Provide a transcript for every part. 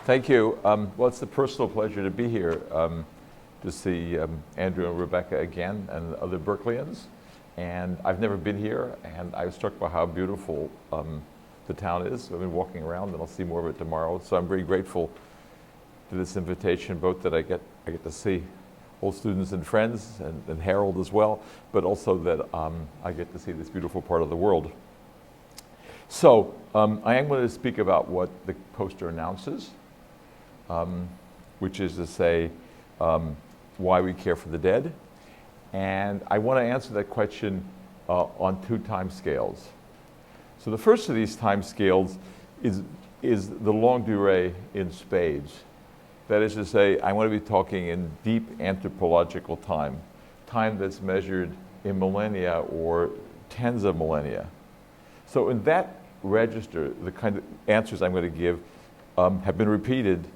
Thank you. Well, it's a personal pleasure to be here to see Andrew and Rebecca again and other Berkeleyans. And I've never been here, and I was struck by how beautiful the town is. I've been walking around, and I'll see more of it tomorrow. So I'm very grateful to this invitation, both that I get to see old students and friends, and Harold as well, but also that I get to see this beautiful part of the world. So I am going to speak about what the poster announces, which is to say why we care for the dead. And I want to answer that question on two time scales. So the first of these time scales is the longue durée in spades. That is to say, I want to be talking in deep anthropological time that's measured in millennia or tens of millennia. So in that register, the kind of answers I'm going to give have been repeated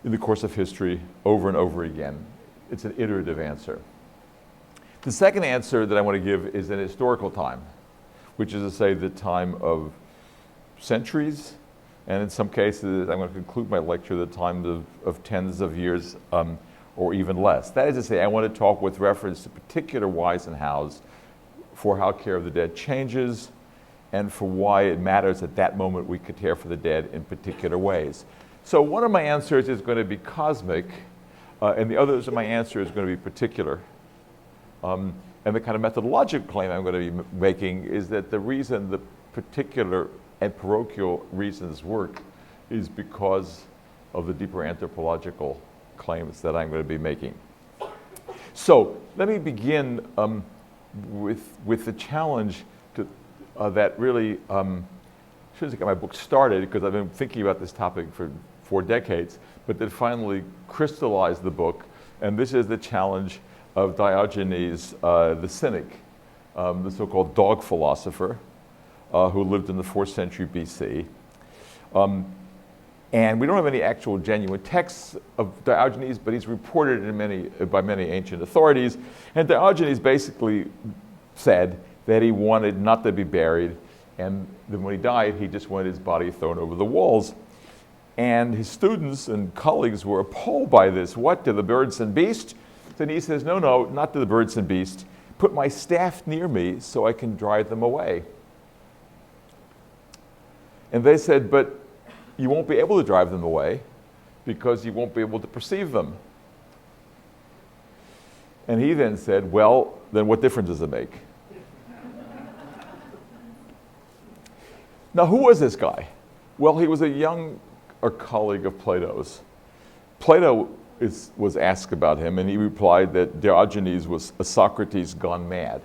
in the course of history over and over again. It's an iterative answer. The second answer that I want to give is an historical time, which is to say the time of centuries, and in some cases, I'm going to conclude my lecture the time of tens of years or even less. That is to say, I want to talk with reference to particular whys and hows for how care of the dead changes and for why it matters at that moment we could care for the dead in particular ways. So one of my answers is going to be cosmic, and the others of my answer is going to be particular. And the kind of methodological claim I'm going to be making is that the reason the particular and parochial reasons work is because of the deeper anthropological claims that I'm going to be making. So let me begin with the challenge that really, as soon as I got my book started, because I've been thinking about this topic for 4 decades, but that finally crystallized the book, and this is the challenge of Diogenes the Cynic, the so-called dog philosopher, who lived in the 4th century BC. And we don't have any actual genuine texts of Diogenes, but he's reported by many ancient authorities. And Diogenes basically said that he wanted not to be buried, and then when he died, he just wanted his body thrown over the walls. And his students and colleagues were appalled by this. What, to the birds and beasts? Then he says, no, not to the birds and beasts. Put my staff near me so I can drive them away. And they said, but you won't be able to drive them away because you won't be able to perceive them. And he then said, well, then what difference does it make? Now, who was this guy? Well, he was a young colleague of Plato's. Plato was asked about him, and he replied that Diogenes was a Socrates gone mad.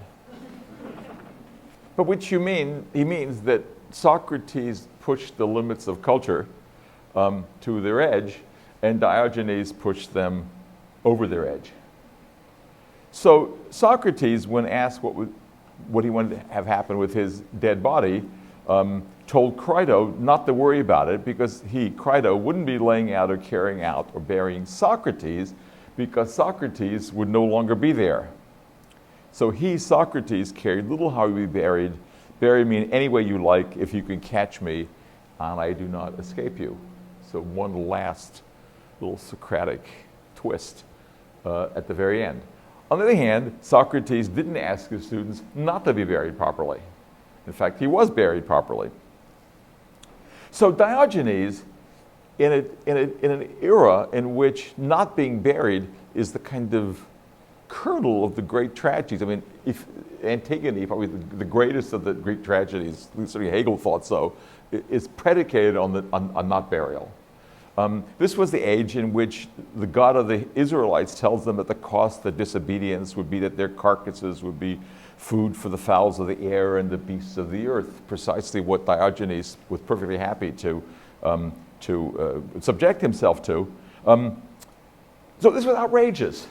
But which he means that Socrates pushed the limits of culture to their edge, and Diogenes pushed them over their edge. So Socrates, when asked what he wanted to have happen with his dead body, told Crito not to worry about it because Crito, wouldn't be laying out or carrying out or burying Socrates because Socrates would no longer be there. So Socrates, cared little how he would be buried. Bury me in any way you like if you can catch me and I do not escape you. So one last little Socratic twist at the very end. On the other hand, Socrates didn't ask his students not to be buried properly. In fact, he was buried properly. So Diogenes, in an era in which not being buried is the kind of kernel of the great tragedies. I mean, if Antigone, probably the greatest of the Greek tragedies, at least Hegel thought so, is predicated on not burial. This was the age in which the God of the Israelites tells them that the cost of disobedience would be that their carcasses would be food for the fowls of the air and the beasts of the earth, precisely what Diogenes was perfectly happy to subject himself to. So this was outrageous.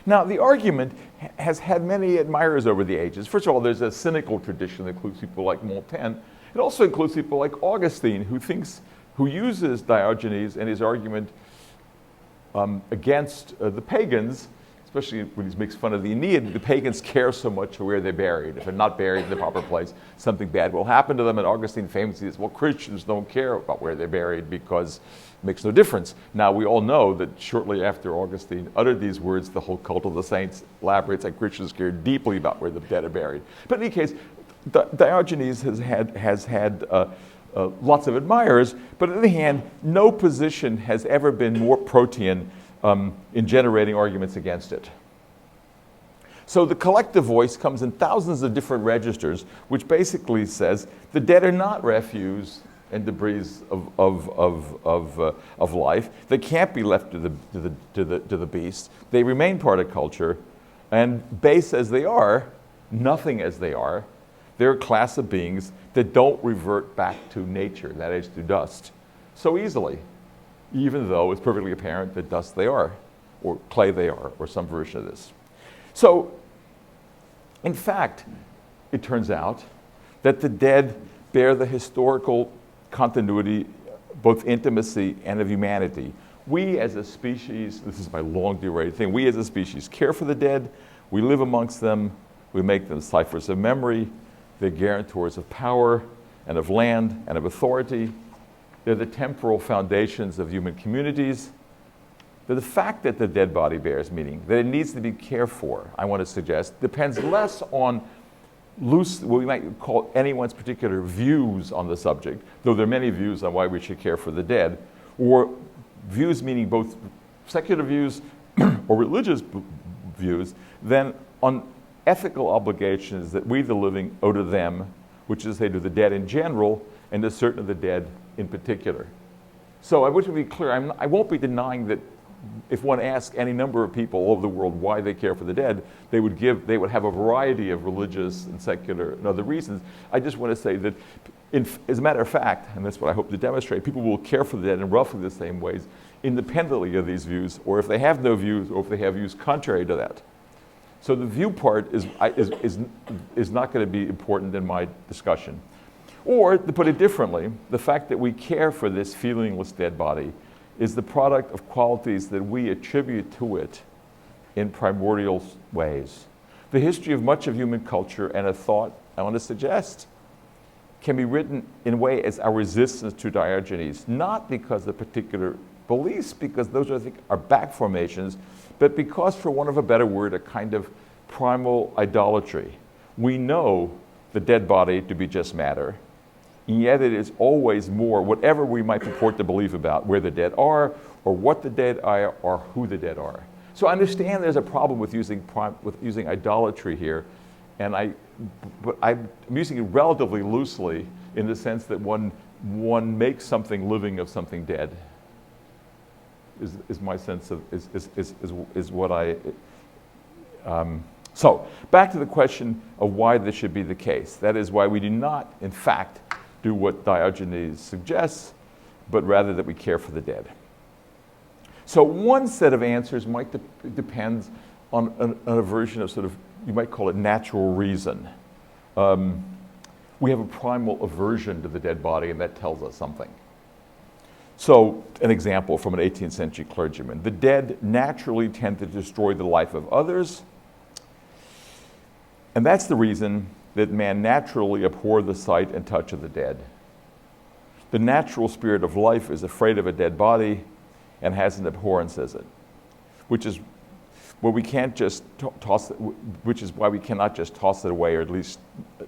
Now, the argument has had many admirers over the ages. First of all, there's a cynical tradition that includes people like Montaigne. It also includes people like Augustine, who uses Diogenes and his argument against the pagans, especially when he makes fun of the Aeneid. The pagans care so much for where they're buried. If they're not buried in the proper place, something bad will happen to them. And Augustine famously says, well, Christians don't care about where they're buried because makes no difference. Now, we all know that shortly after Augustine uttered these words, the whole cult of the saints elaborates and Christians care deeply about where the dead are buried. But in any case, Diogenes has had lots of admirers, but on the other hand, no position has ever been more protean in generating arguments against it. So the collective voice comes in thousands of different registers, which basically says the dead are not refuse and debris of life. They can't be left to the beasts. They remain part of culture, and base as they are, nothing as they are, they're a class of beings that don't revert back to nature, that is, to dust, so easily, even though it's perfectly apparent that dust they are, or clay they are, or some version of this. So, in fact, it turns out that the dead bear the historical continuity, both intimacy and of humanity. We as a species, this is my long derived thing, we as a species care for the dead, we live amongst them, we make them ciphers of memory, they're guarantors of power and of land and of authority. They're the temporal foundations of human communities. They're the fact that the dead body bears meaning, that it needs to be cared for, I want to suggest, depends less on loose, what we might call anyone's particular views on the subject, though there are many views on why we should care for the dead, or views meaning both secular views or religious views, than on ethical obligations that we, the living, owe to them, which is to say to the dead in general, and to certain of the dead in particular. So I wish to be clear, I won't be denying that if one asked any number of people all over the world why they care for the dead, they would have a variety of religious and secular and other reasons. I just want to say that, as a matter of fact, and that's what I hope to demonstrate, people will care for the dead in roughly the same ways, independently of these views, or if they have no views, or if they have views contrary to that. So the view part is not going to be important in my discussion. Or, to put it differently, the fact that we care for this feelingless dead body is the product of qualities that we attribute to it in primordial ways. The history of much of human culture and of thought, I want to suggest, can be written in a way as our resistance to Diogenes, not because of particular beliefs, because those I think are back formations, but because, for want of a better word, a kind of primal idolatry. We know the dead body to be just matter, and yet it is always more, whatever we might purport to believe about where the dead are, or what the dead are, or who the dead are. So I understand there's a problem with using idolatry here, but I'm using it relatively loosely in the sense that one makes something living of something dead. Is my sense of is what I. So back to the question of why this should be the case. That is why we do not, in fact, do what Diogenes suggests, but rather that we care for the dead. So one set of answers might depend on a version of sort of, you might call it natural reason. We have a primal aversion to the dead body, and that tells us something. So an example from an 18th century clergyman. The dead naturally tend to destroy the life of others, and that's the reason that man naturally abhor the sight and touch of the dead. The natural spirit of life is afraid of a dead body and has an abhorrence as it, which is where we can't just toss it, which is why we cannot just toss it away, or at least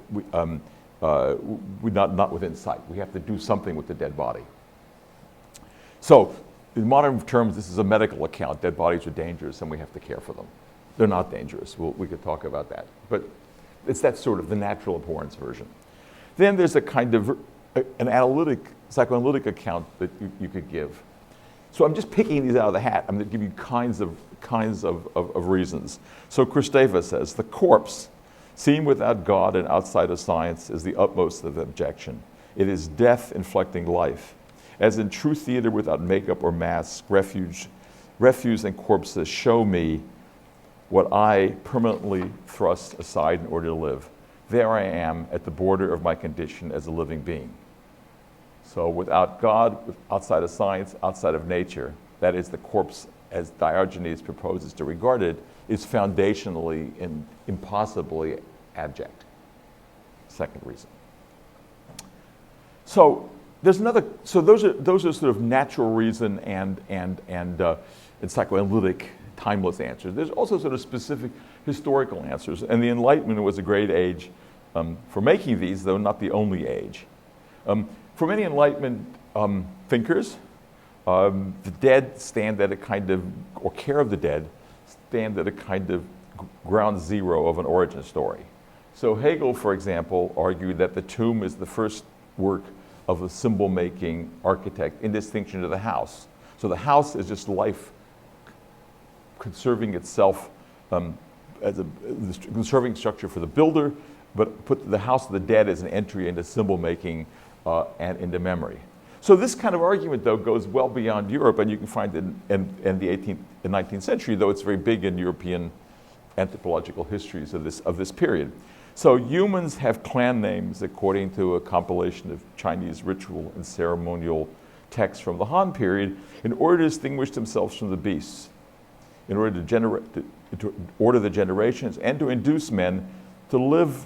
we're not within sight. We have to do something with the dead body. So, in modern terms, this is a medical account. Dead bodies are dangerous, and we have to care for them. They're not dangerous. We could talk about that. But it's that sort of the natural abhorrence version. Then there's a kind of an psychoanalytic account that you could give. So I'm just picking these out of the hat. I'm going to give you kinds of reasons. So Kristeva says, the corpse, seen without God and outside of science, is the utmost of objection. It is death inflecting life. As in true theater without makeup or mask, refuse and corpses show me what I permanently thrust aside in order to live. There I am at the border of my condition as a living being. So without God, outside of science, outside of nature, that is the corpse as Diogenes proposes to regard it, is foundationally and impossibly abject. Second reason. So there's another, so those are sort of natural reason and psychoanalytic timeless answers. There's also sort of specific historical answers, and the Enlightenment was a great age for making these, though not the only age. For many Enlightenment thinkers, the dead stand at a kind of, or care of the dead, stand at a kind of ground zero of an origin story. So Hegel, for example, argued that the tomb is the first work of a symbol-making architect in distinction to the house. So the house is just life conserving itself as a conserving structure for the builder, but put the house of the dead as an entry into symbol-making and into memory. So this kind of argument, though, goes well beyond Europe, and you can find it in the 18th and 19th century, though it's very big in European anthropological histories of this period. So humans have clan names according to a compilation of Chinese ritual and ceremonial texts from the Han period in order to distinguish themselves from the beasts, in order to order the generations and to induce men to love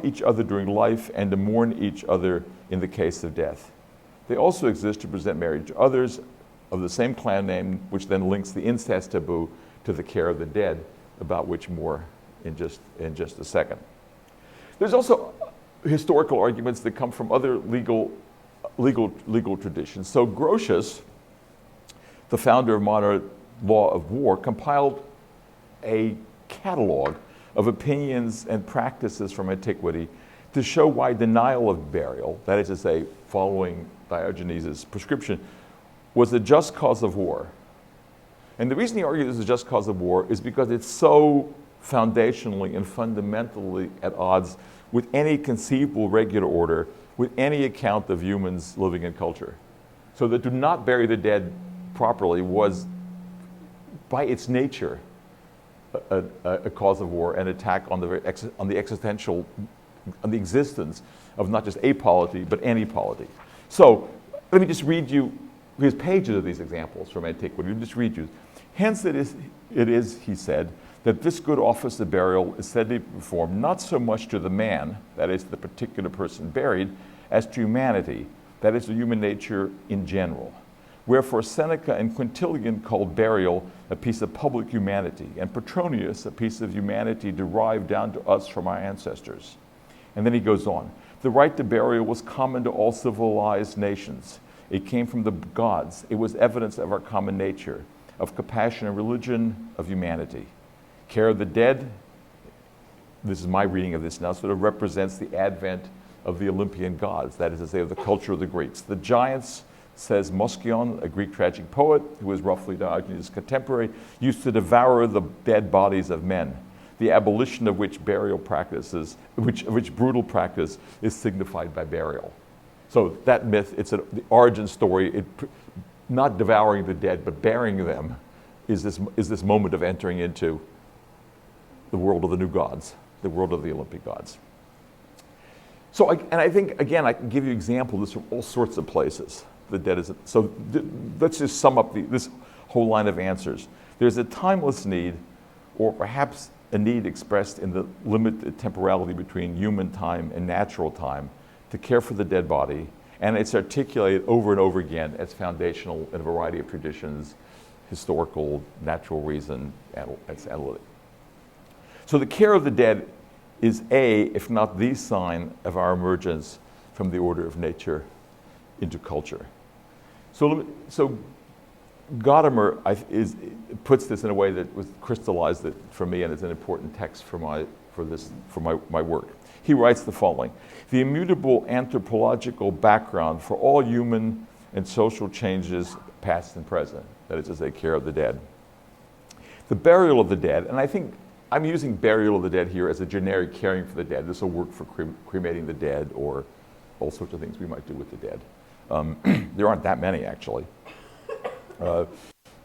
each other during life and to mourn each other in the case of death. They also exist to present marriage to others of the same clan name, which then links the incest taboo to the care of the dead, about which more in just a second. There's also historical arguments that come from other legal traditions. So Grotius, the founder of modern law of war, compiled a catalog of opinions and practices from antiquity to show why denial of burial, that is to say, following Diogenes' prescription, was a just cause of war. And the reason he argued this is a just cause of war is because it's so foundationally and fundamentally at odds with any conceivable regular order, with any account of humans living in culture. So that to not bury the dead properly was, by its nature, a cause of war, an attack on the existential, on the existence of not just a polity, but any polity. So let me just read you his pages of these examples from antiquity. Let me just read you. Hence it is, he said, that this good office of burial is said to be performed not so much to the man, that is the particular person buried, as to humanity, that is to human nature in general. Wherefore Seneca and Quintilian called burial a piece of public humanity, and Petronius a piece of humanity derived down to us from our ancestors. And then he goes on. The right to burial was common to all civilized nations. It came from the gods. It was evidence of our common nature, of compassion and religion, of humanity. Care of the dead, this is my reading of this now, sort of represents the advent of the Olympian gods, that is to say, of the culture of the Greeks. The giants, says Moskion, a Greek tragic poet who was roughly Diogenes' contemporary, used to devour the dead bodies of men, the abolition of which burial practices, which brutal practice is signified by burial. So that myth, it's the origin story, not devouring the dead, but burying them is this moment of entering into the world of the new gods, the world of the Olympic gods. So, I think, again, I can give you examples from all sorts of places. The dead is, so let's just sum up this whole line of answers. There's a timeless need, or perhaps a need expressed in the limited temporality between human time and natural time to care for the dead body, and it's articulated over and over again as foundational in a variety of traditions, historical, natural reason, and analytic. So the care of the dead is if not the sign of our emergence from the order of nature into culture. So Gadamer puts this in a way that was crystallized it for me, and it's an important text for my work. He writes the following: the immutable anthropological background for all human and social changes, past and present, that is to say, care of the dead. The burial of the dead, and I think I'm using burial of the dead here as a generic caring for the dead. This will work for cremating the dead or all sorts of things we might do with the dead. There aren't that many, actually. The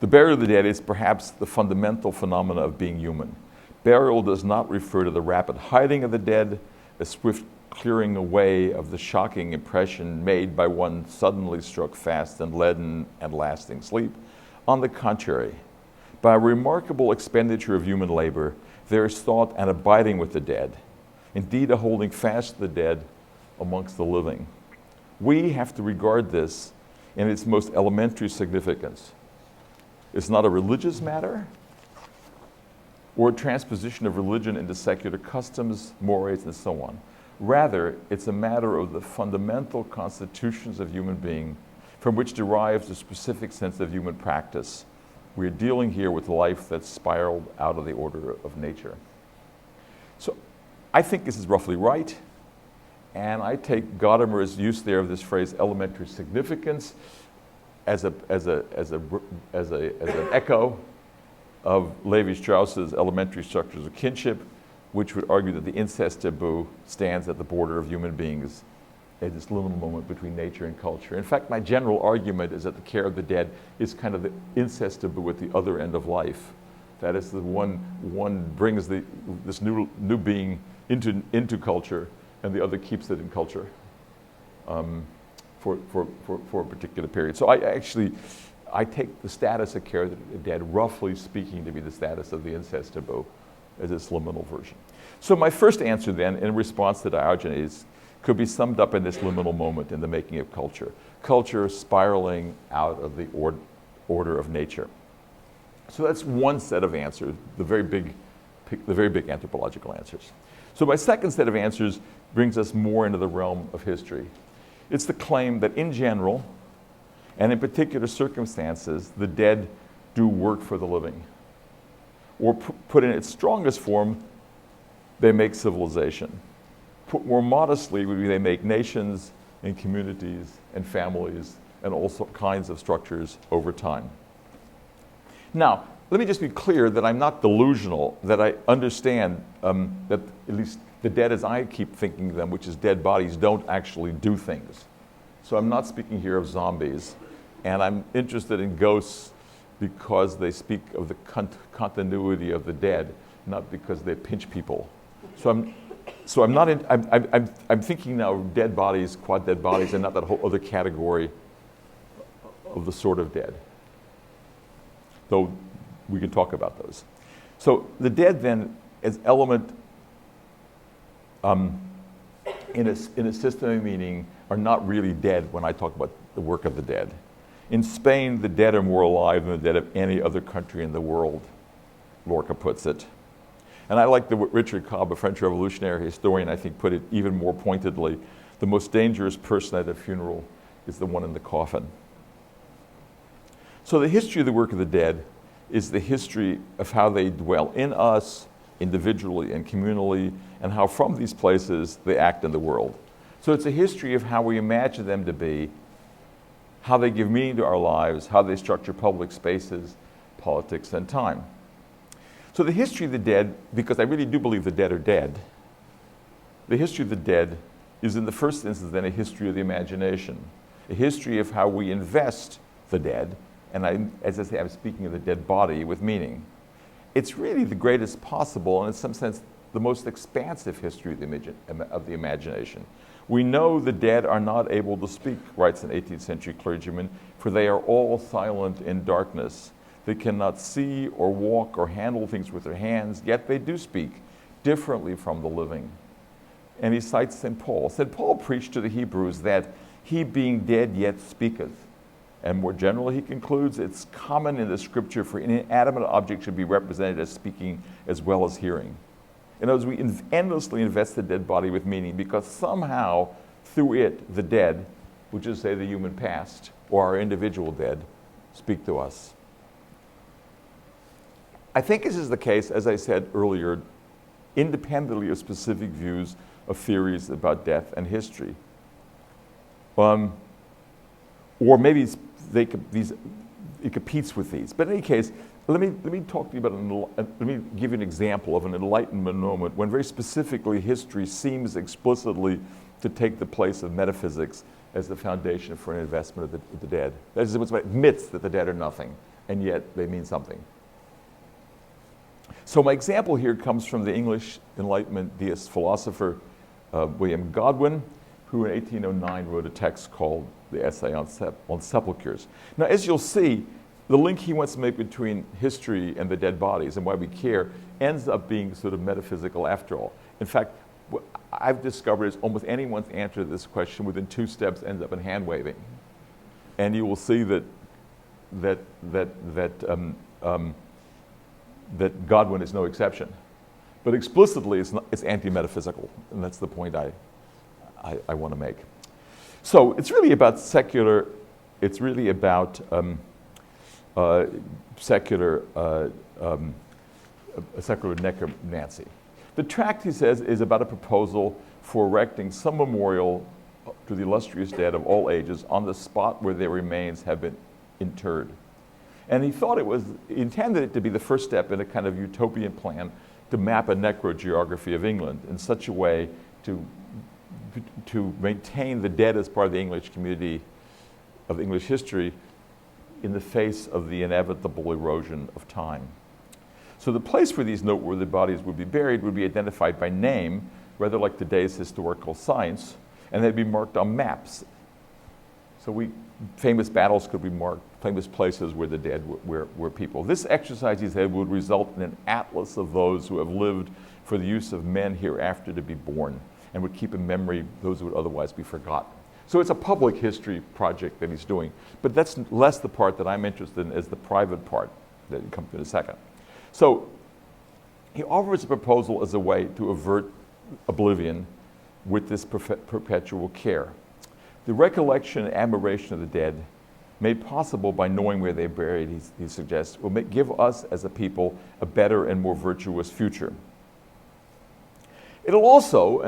burial of the dead is perhaps the fundamental phenomena of being human. Burial does not refer to the rapid hiding of the dead, a swift clearing away of the shocking impression made by one suddenly struck fast and leaden and lasting sleep. On the contrary, by a remarkable expenditure of human labor, there is thought and abiding with the dead, indeed a holding fast the dead amongst the living. we have to regard this in its most elementary significance. It's not a religious matter or a transposition of religion into secular customs, mores, and so on. Rather, it's a matter of the fundamental constitutions of human being from which derives a specific sense of human practice. We're dealing here with life that's spiraled out of the order of nature. So I think this is roughly right, and I take Gadamer's use there of this phrase elementary significance as an echo of Levi-Strauss's elementary structures of kinship, which would argue that the incest taboo stands at the border of human beings at this liminal moment between nature and culture. In fact, my general argument is that the care of the dead is kind of the incest taboo at the other end of life. That is, the one brings this new being into culture, and the other keeps it in culture for a particular period. So I take the status of care of the dead, roughly speaking, to be the status of the incest taboo as its liminal version. So my first answer then, in response to Diogenes, could be summed up in this liminal moment in the making of culture. Culture spiraling out of the order of nature. So that's one set of answers, the very big anthropological answers. So my second set of answers brings us more into the realm of history. It's the claim that in general, and in particular circumstances, the dead do work for the living. Or put in its strongest form, they make civilization. Put more modestly, they make nations and communities and families and all kinds of structures over time. Now, let me just be clear that I'm not delusional, that I understand that at least the dead as I keep thinking of them, which is dead bodies, don't actually do things. So I'm not speaking here of zombies, and I'm interested in ghosts because they speak of the continuity of the dead, not because they pinch people. So I'm thinking now of dead bodies, quad dead bodies, and not that whole other category of the sort of dead. Though we can talk about those. So the dead then as element in a system of meaning are not really dead when I talk about the work of the dead. In Spain, the dead are more alive than the dead of any other country in the world, Lorca puts it. And I like the Richard Cobb, a French revolutionary historian, I think put it even more pointedly. The most dangerous person at a funeral is the one in the coffin. So the history of the work of the dead is the history of how they dwell in us, individually and communally, and how from these places they act in the world. So it's a history of how we imagine them to be, how they give meaning to our lives, how they structure public spaces, politics, and time. So the history of the dead, because I really do believe the dead are dead, the history of the dead is in the first instance then a history of the imagination, a history of how we invest the dead, and as I say, I'm speaking of the dead body with meaning. It's really the greatest possible, and in some sense, the most expansive history of the imagination. We know the dead are not able to speak, writes an 18th century clergyman, for they are all silent in darkness. They cannot see or walk or handle things with their hands, yet they do speak differently from the living. And he cites St. Paul. St. Paul preached to the Hebrews that he being dead yet speaketh. And more generally, he concludes, it's common in the scripture for an inanimate object should be represented as speaking as well as hearing. In other words, we endlessly invest the dead body with meaning because somehow through it, the dead, which is say the human past or our individual dead, speak to us. I think this is the case, as I said earlier, independently of specific views of theories about death and history. Or maybe it competes with these. But in any case, let me talk to you about let me give you an example of an Enlightenment moment when very specifically history seems explicitly to take the place of metaphysics as the foundation for an investment of the dead. That is, it admits that the dead are nothing, and yet they mean something. So my example here comes from the English Enlightenment deist philosopher William Godwin, who in 1809 wrote a text called The Essay on Sepulchres. Now, as you'll see, the link he wants to make between history and the dead bodies and why we care ends up being sort of metaphysical after all. In fact, what I've discovered is almost anyone's answer to this question within 2 steps ends up in hand waving. And you will see that Godwin is no exception. But explicitly, it's anti-metaphysical, and that's the point I want to make. So it's really about secular. It's really about secular necromancy. The tract, he says, is about a proposal for erecting some memorial to the illustrious dead of all ages on the spot where their remains have been interred. And he intended it to be the first step in a kind of utopian plan to map a necrogeography of England in such a way to maintain the dead as part of the English community, of English history, in the face of the inevitable erosion of time. So the place where these noteworthy bodies would be buried would be identified by name, rather like today's historical science, and they'd be marked on maps. So famous battles could be marked, famous places where the dead were people. This exercise, he said, would result in an atlas of those who have lived for the use of men hereafter to be born, and would keep in memory those who would otherwise be forgotten. So it's a public history project that he's doing, but that's less the part that I'm interested in as the private part that will come to in a second. So he offers a proposal as a way to avert oblivion with this perpetual care. The recollection and admiration of the dead, made possible by knowing where they're buried, he suggests, will give us as a people a better and more virtuous future. It'll also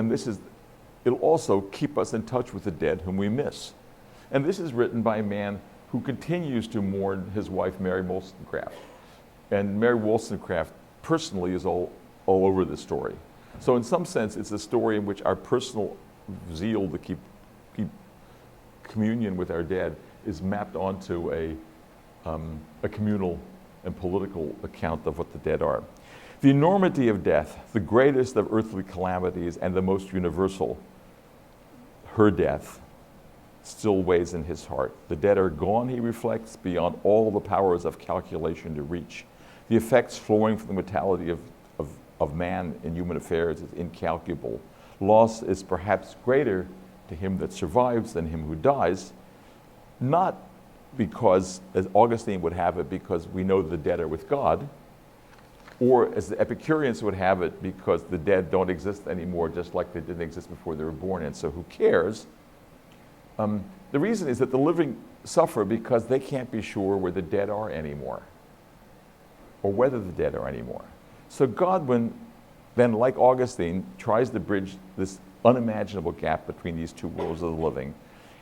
keep us in touch with the dead whom we miss. And this is written by a man who continues to mourn his wife, Mary Wollstonecraft. And Mary Wollstonecraft personally is all over this story. So in some sense, it's a story in which our personal zeal to keep communion with our dead is mapped onto a communal and political account of what the dead are. The enormity of death, the greatest of earthly calamities and the most universal, her death, still weighs in his heart. The dead are gone, he reflects, beyond all the powers of calculation to reach. The effects flowing from the mortality of man in human affairs is incalculable. Loss is perhaps greater to him that survives than him who dies, not because, as Augustine would have it, because we know the dead are with God, or as the Epicureans would have it, because the dead don't exist anymore, just like they didn't exist before they were born, and so who cares? The reason is that the living suffer because they can't be sure where the dead are anymore, or whether the dead are anymore. So Godwin, then, like Augustine, tries to bridge this unimaginable gap between these two worlds of the living.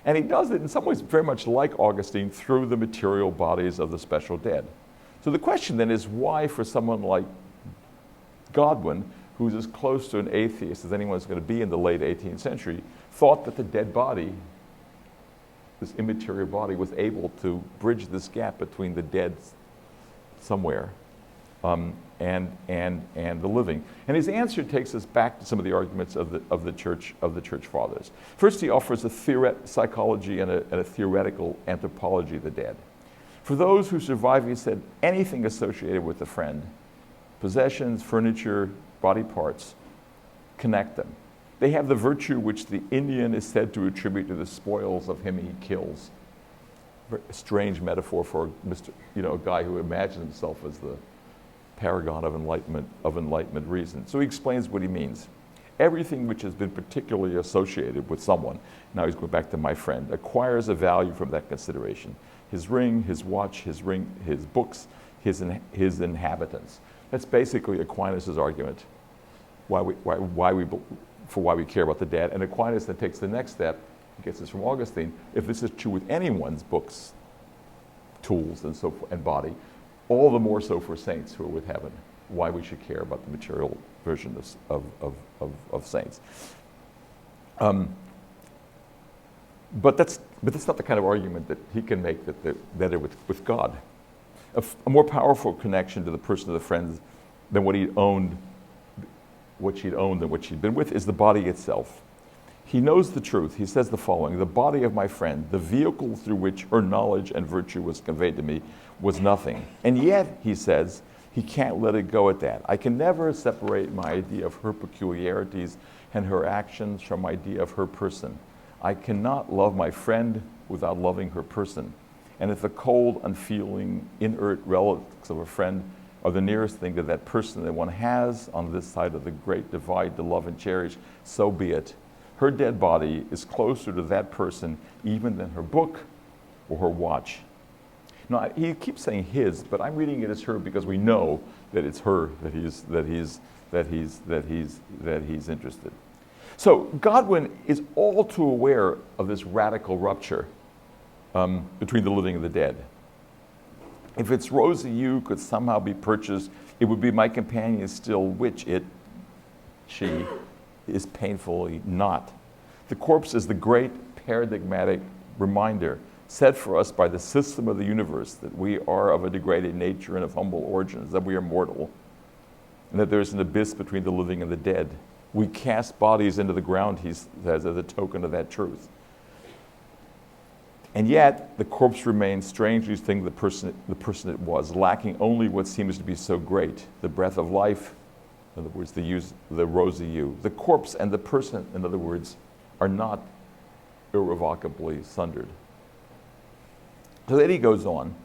And he does it in some ways very much like Augustine through the material bodies of the special dead. So the question then is why, for someone like Godwin, who's as close to an atheist as anyone's going to be in the late 18th century, thought that the dead body, this immaterial body, was able to bridge this gap between the dead somewhere and the living. And his answer takes us back to some of the arguments of the church fathers. First, he offers a psychology and a theoretical anthropology of the dead. For those who survive, he said, anything associated with a friend, possessions, furniture, body parts, connect them. They have the virtue which the Indian is said to attribute to the spoils of him he kills. A strange metaphor for a guy who imagines himself as the paragon of enlightenment reason. So he explains what he means. Everything which has been particularly associated with someone, now he's going back to my friend, acquires a value from that consideration. His ring, his watch, his books, his inhabitants. That's basically Aquinas' argument why we care about the dead. And Aquinas then takes the next step, he gets this from Augustine. If this is true with anyone's books, tools, and so forth, and body, all the more so for saints who are with heaven, why we should care about the material version of saints. But that's not the kind of argument that he can make that are with God. A more powerful connection to the person of the friends than what she'd owned than what she'd been with is the body itself. He knows the truth. He says the following: the body of my friend, the vehicle through which her knowledge and virtue was conveyed to me, was nothing. And yet, he says, He can't let it go at that. I can never separate my idea of her peculiarities and her actions from my idea of her person. I cannot love my friend without loving her person. And if the cold, unfeeling, inert relics of a friend are the nearest thing to that person that one has on this side of the great divide to love and cherish, so be it. Her dead body is closer to that person even than her book or her watch. Now, he keeps saying his, but I'm reading it as her because we know that it's her that he's interested. So Godwin is all too aware of this radical rupture between the living and the dead. If its Rosie you could somehow be purchased, it would be my companion still, which she, is painfully not. The corpse is the great paradigmatic reminder set for us by the system of the universe that we are of a degraded nature and of humble origins, that we are mortal, and that there is an abyss between the living and the dead. We cast bodies into the ground, he says, as a token of that truth. And yet, the corpse remains strangely thing the person it was, lacking only what seems to be so great, the breath of life, in other words, the rosy you. The corpse and the person, in other words, are not irrevocably sundered. So then he goes on.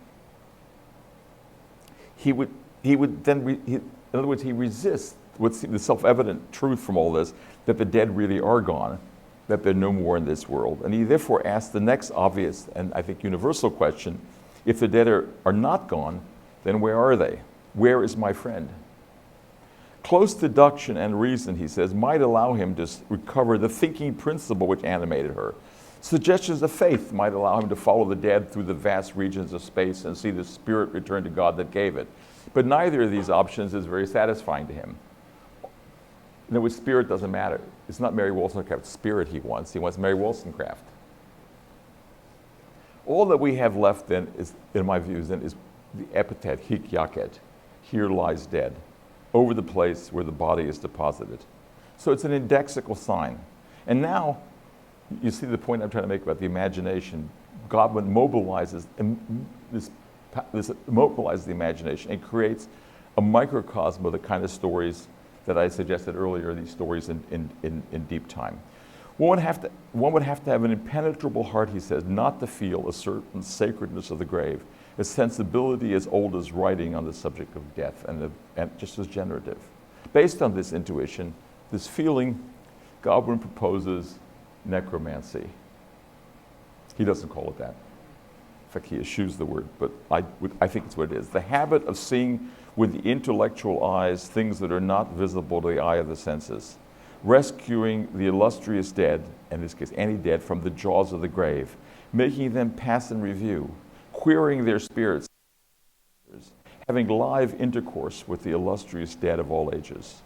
He would then, in other words, he resists what's the self-evident truth from all this, that the dead really are gone, that they're no more in this world. And he therefore asks the next obvious and I think universal question, if the dead are not gone, then where are they? Where is my friend? Close deduction and reason, he says, might allow him to recover the thinking principle which animated her. Suggestions of faith might allow him to follow the dead through the vast regions of space and see the spirit return to God that gave it. But neither of these options is very satisfying to him. In other words, spirit doesn't matter. It's not Mary Wollstonecraft's spirit he wants. He wants Mary Wollstonecraft. All that we have left then is, in my views, then is the epithet, hic jacet, here lies dead, over the place where the body is deposited. So it's an indexical sign. And now, you see the point I'm trying to make about the imagination. Godwin mobilizes the imagination and creates a microcosm of the kind of stories that I suggested earlier, these stories in deep time. One would have to have an impenetrable heart, he says, not to feel a certain sacredness of the grave, a sensibility as old as writing on the subject of death and just as generative. Based on this intuition, this feeling, Godwin proposes necromancy. He doesn't call it that. In fact, he eschews the word, but I think it's what it is. The habit of seeing with the intellectual eyes things that are not visible to the eye of the senses, rescuing the illustrious dead, in this case any dead, from the jaws of the grave, making them pass in review, querying their spirits, having live intercourse with the illustrious dead of all ages.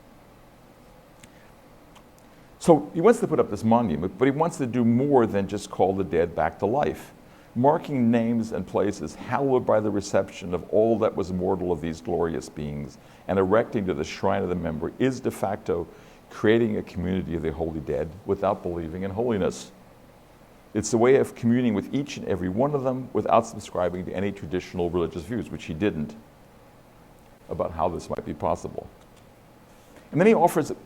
So he wants to put up this monument, but he wants to do more than just call the dead back to life. Marking names and places hallowed by the reception of all that was mortal of these glorious beings and erecting to the shrine of the memory is de facto creating a community of the holy dead without believing in holiness. It's a way of communing with each and every one of them without subscribing to any traditional religious views, which he didn't, about how this might be possible. And then he offers a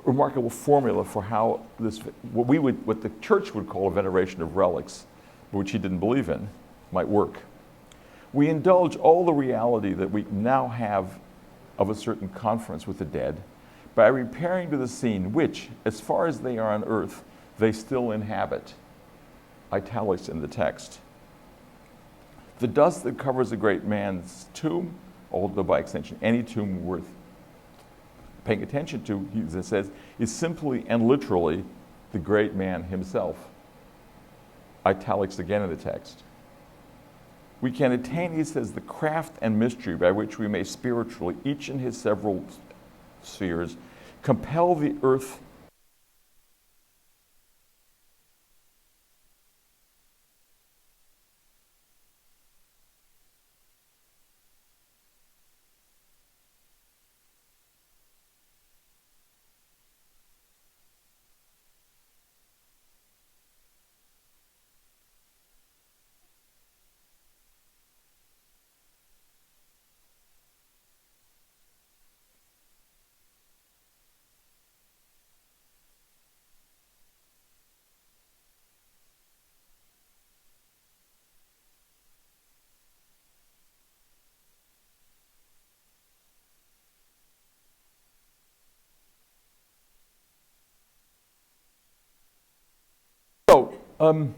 remarkable formula for how this, what the church would call a veneration of relics, which he didn't believe in, might work. We indulge all the reality that we now have of a certain conference with the dead by repairing to the scene which, as far as they are on earth, they still inhabit. Italics in the text. The dust that covers a great man's tomb, although by extension any tomb worth paying attention to, he says, is simply and literally the great man himself. Italics again in the text. We can attain, he says, the craft and mystery by which we may spiritually, each in his several spheres, compel the earth Um,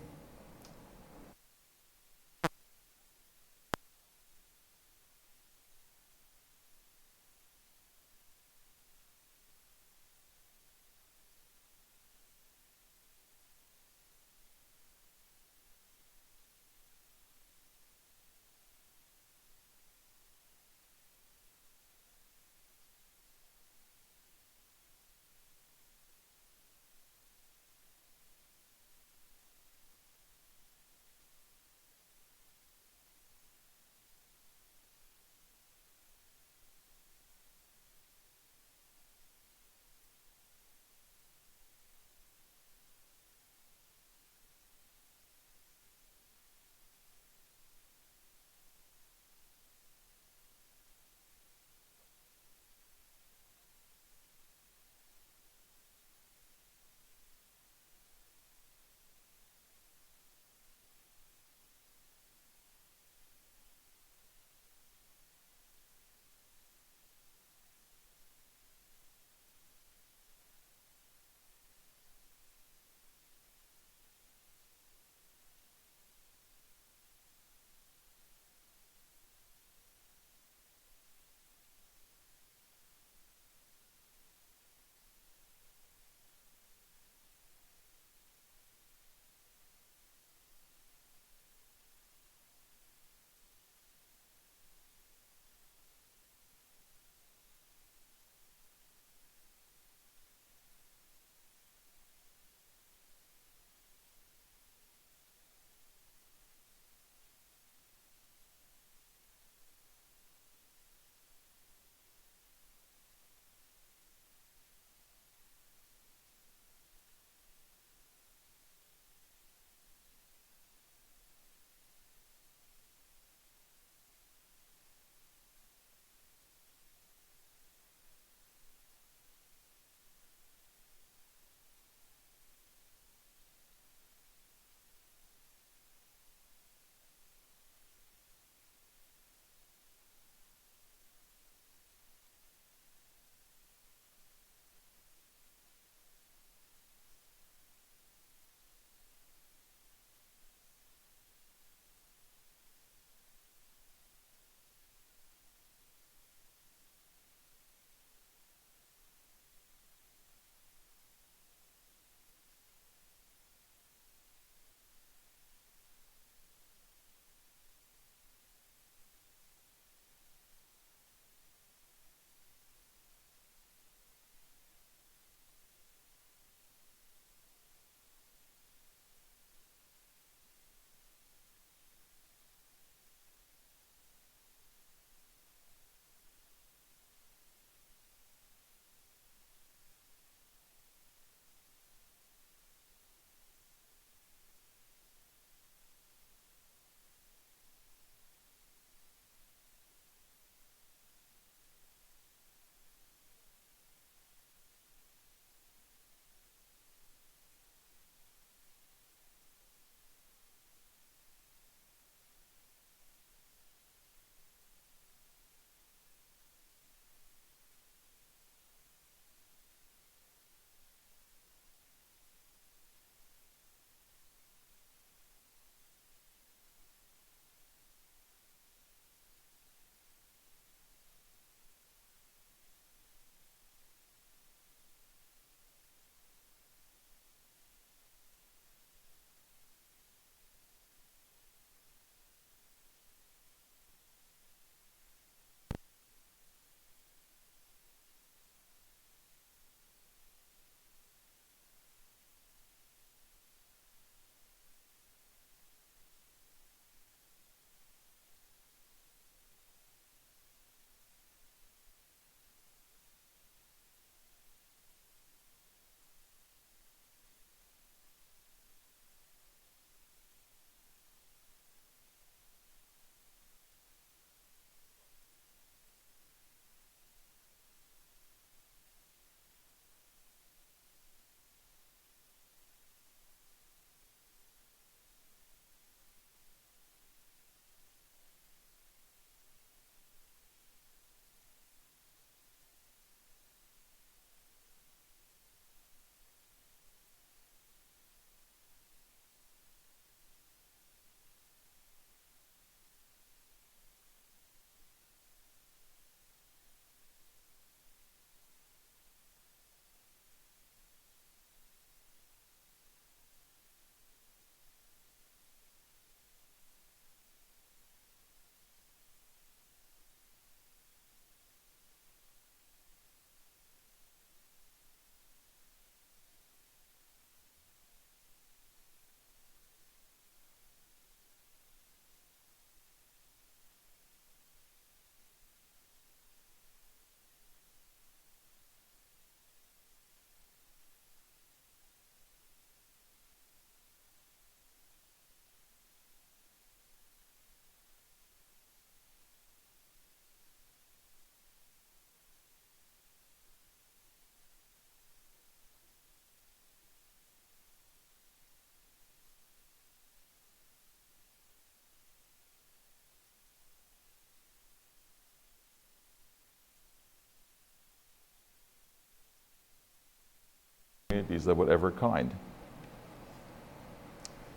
communities of whatever kind.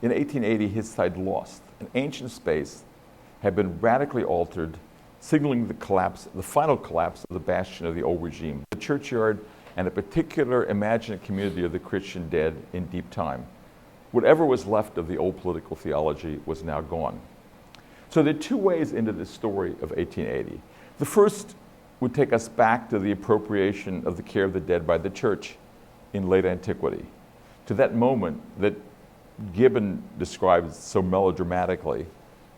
In 1880, his side lost. An ancient space had been radically altered, signaling the final collapse of the bastion of the old regime, the churchyard, and a particular imagined community of the Christian dead in deep time. Whatever was left of the old political theology was now gone. So there are two ways into this story of 1880. The first would take us back to the appropriation of the care of the dead by the church in late antiquity, to that moment that Gibbon describes so melodramatically,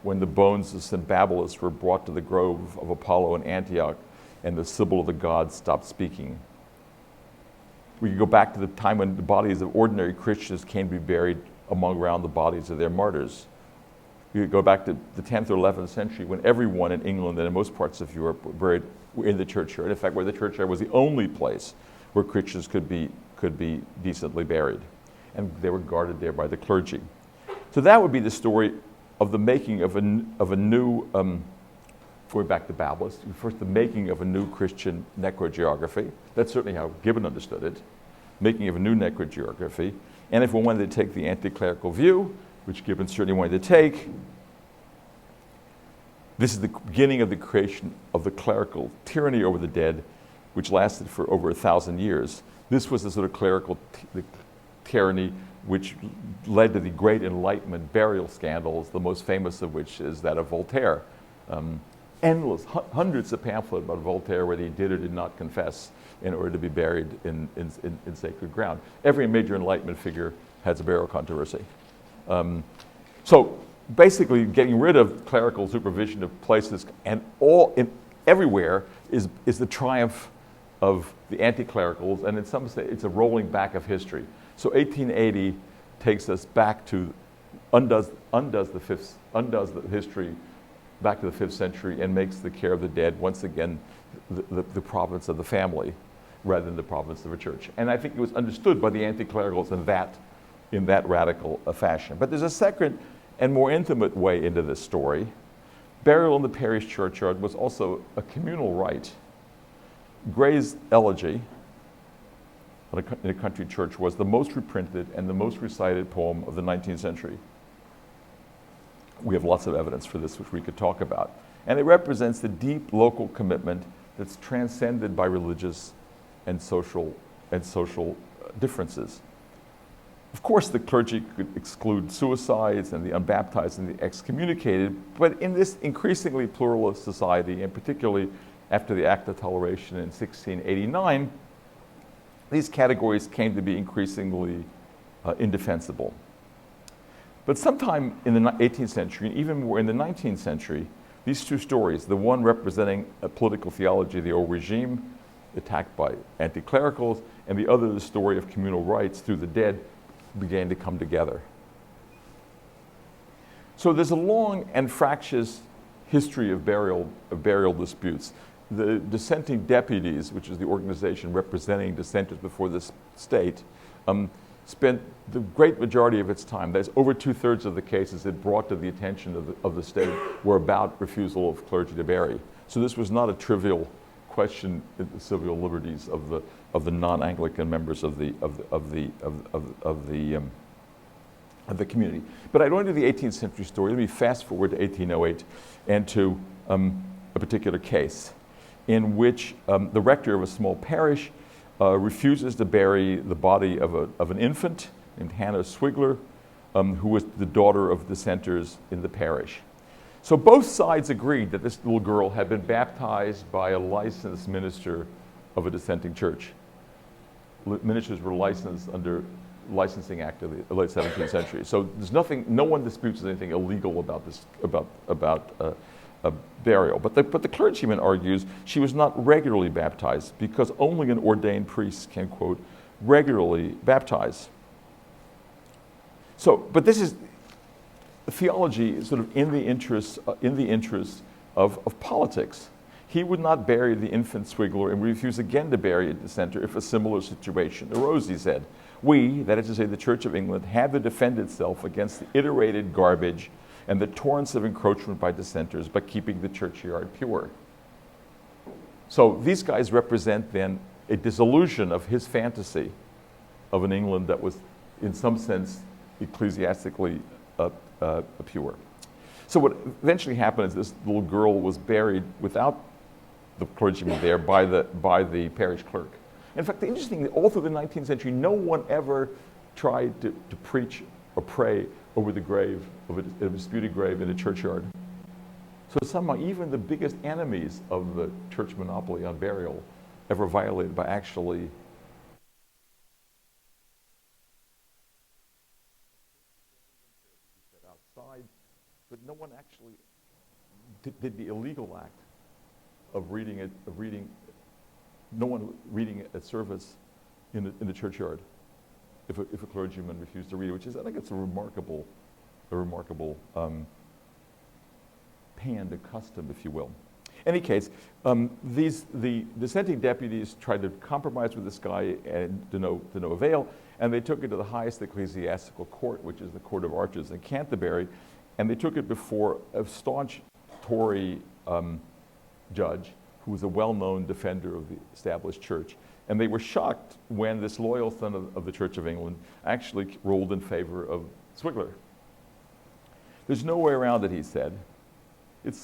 when the bones of St. Babylas were brought to the grove of Apollo in Antioch and the Sibyl of the gods stopped speaking. We could go back to the time when the bodies of ordinary Christians came to be buried around the bodies of their martyrs. We could go back to the 10th or 11th century when everyone in England and in most parts of Europe were buried in the churchyard. In fact, where the churchyard was the only place where Christians could be decently buried. And they were guarded there by the clergy. So that would be the story of the making of a new, going back to Babylas, first the making of a new Christian necrogeography. That's certainly how Gibbon understood it, making of a new necrogeography. And if we wanted to take the anti-clerical view, which Gibbon certainly wanted to take, this is the beginning of the creation of the clerical tyranny over the dead, which lasted for over 1,000 years. This was the sort of clerical tyranny which led to the great Enlightenment burial scandals, the most famous of which is that of Voltaire. Endless, hundreds of pamphlets about Voltaire where he did or did not confess in order to be buried in sacred ground. Every major Enlightenment figure has a burial controversy. So basically getting rid of clerical supervision of places and everywhere is the triumph of the anti-clericals, and in some sense it's a rolling back of history. So 1880 takes us back to, undoes the history back to the 5th century and makes the care of the dead once again the province of the family rather than the province of a church. And I think it was understood by the anti-clericals in that radical fashion. But there's a second and more intimate way into this story. Burial in the parish churchyard was also a communal rite. Gray's Elegy in a country church was the most reprinted and the most recited poem of the 19th century. We have lots of evidence for this, which we could talk about. And it represents the deep local commitment that's transcended by religious and social differences. Of course, the clergy could exclude suicides and the unbaptized and the excommunicated, but in this increasingly pluralist society, and particularly after the Act of Toleration in 1689, these categories came to be increasingly indefensible. But sometime in the 18th century, and even more in the 19th century, these two stories, the one representing a political theology of the old regime, attacked by anti-clericals, and the other the story of communal rights through the dead, began to come together. So there's a long and fractious history of burial disputes. The Dissenting Deputies, which is the organization representing dissenters before the state, spent the great majority of its time, that's over 2/3 of the cases it brought to the attention of the state, were about refusal of clergy to bury. So this was not a trivial question in the civil liberties of the non-Anglican members of the community. But I don't do the 18th century story. Let me fast forward to 1808 and to a particular case in which the rector of a small parish refuses to bury the body of an infant named Hannah Swigler, who was the daughter of dissenters in the parish. So both sides agreed that this little girl had been baptized by a licensed minister of a dissenting church. Ministers were licensed under Licensing Act of the late 17th century. So there's nothing, no one disputes anything illegal about this, about burial. But the clergyman argues she was not regularly baptized because only an ordained priest can, quote, regularly baptize. So, but this is theology sort of in the interest of politics. He would not bury the infant Swigler and refuse again to bury a dissenter if a similar situation arose, he said. We, that is to say the Church of England, had to defend itself against the iterated garbage and the torrents of encroachment by dissenters by keeping the churchyard pure. So these guys represent then a dissolution of his fantasy of an England that was, in some sense, ecclesiastically pure. So what eventually happened is this little girl was buried without the clergyman there by the parish clerk. In fact, the interesting thing, all through the 19th century, no one ever tried to preach or pray over the grave of a disputed grave in a churchyard. So somehow even the biggest enemies of the church monopoly on burial ever violated by actually outside, but no one actually did the illegal act of reading no one reading it at service in the churchyard if a clergyman refused to read it, which is, I think it's a remarkable panned custom, if you will. In any case, the dissenting deputies tried to compromise with this guy and to no avail, and they took it to the highest ecclesiastical court, which is the Court of Arches in Canterbury, and they took it before a staunch Tory judge who was a well-known defender of the established church. And they were shocked when this loyal son of the Church of England actually ruled in favor of Swigler. There's no way around it, he said. It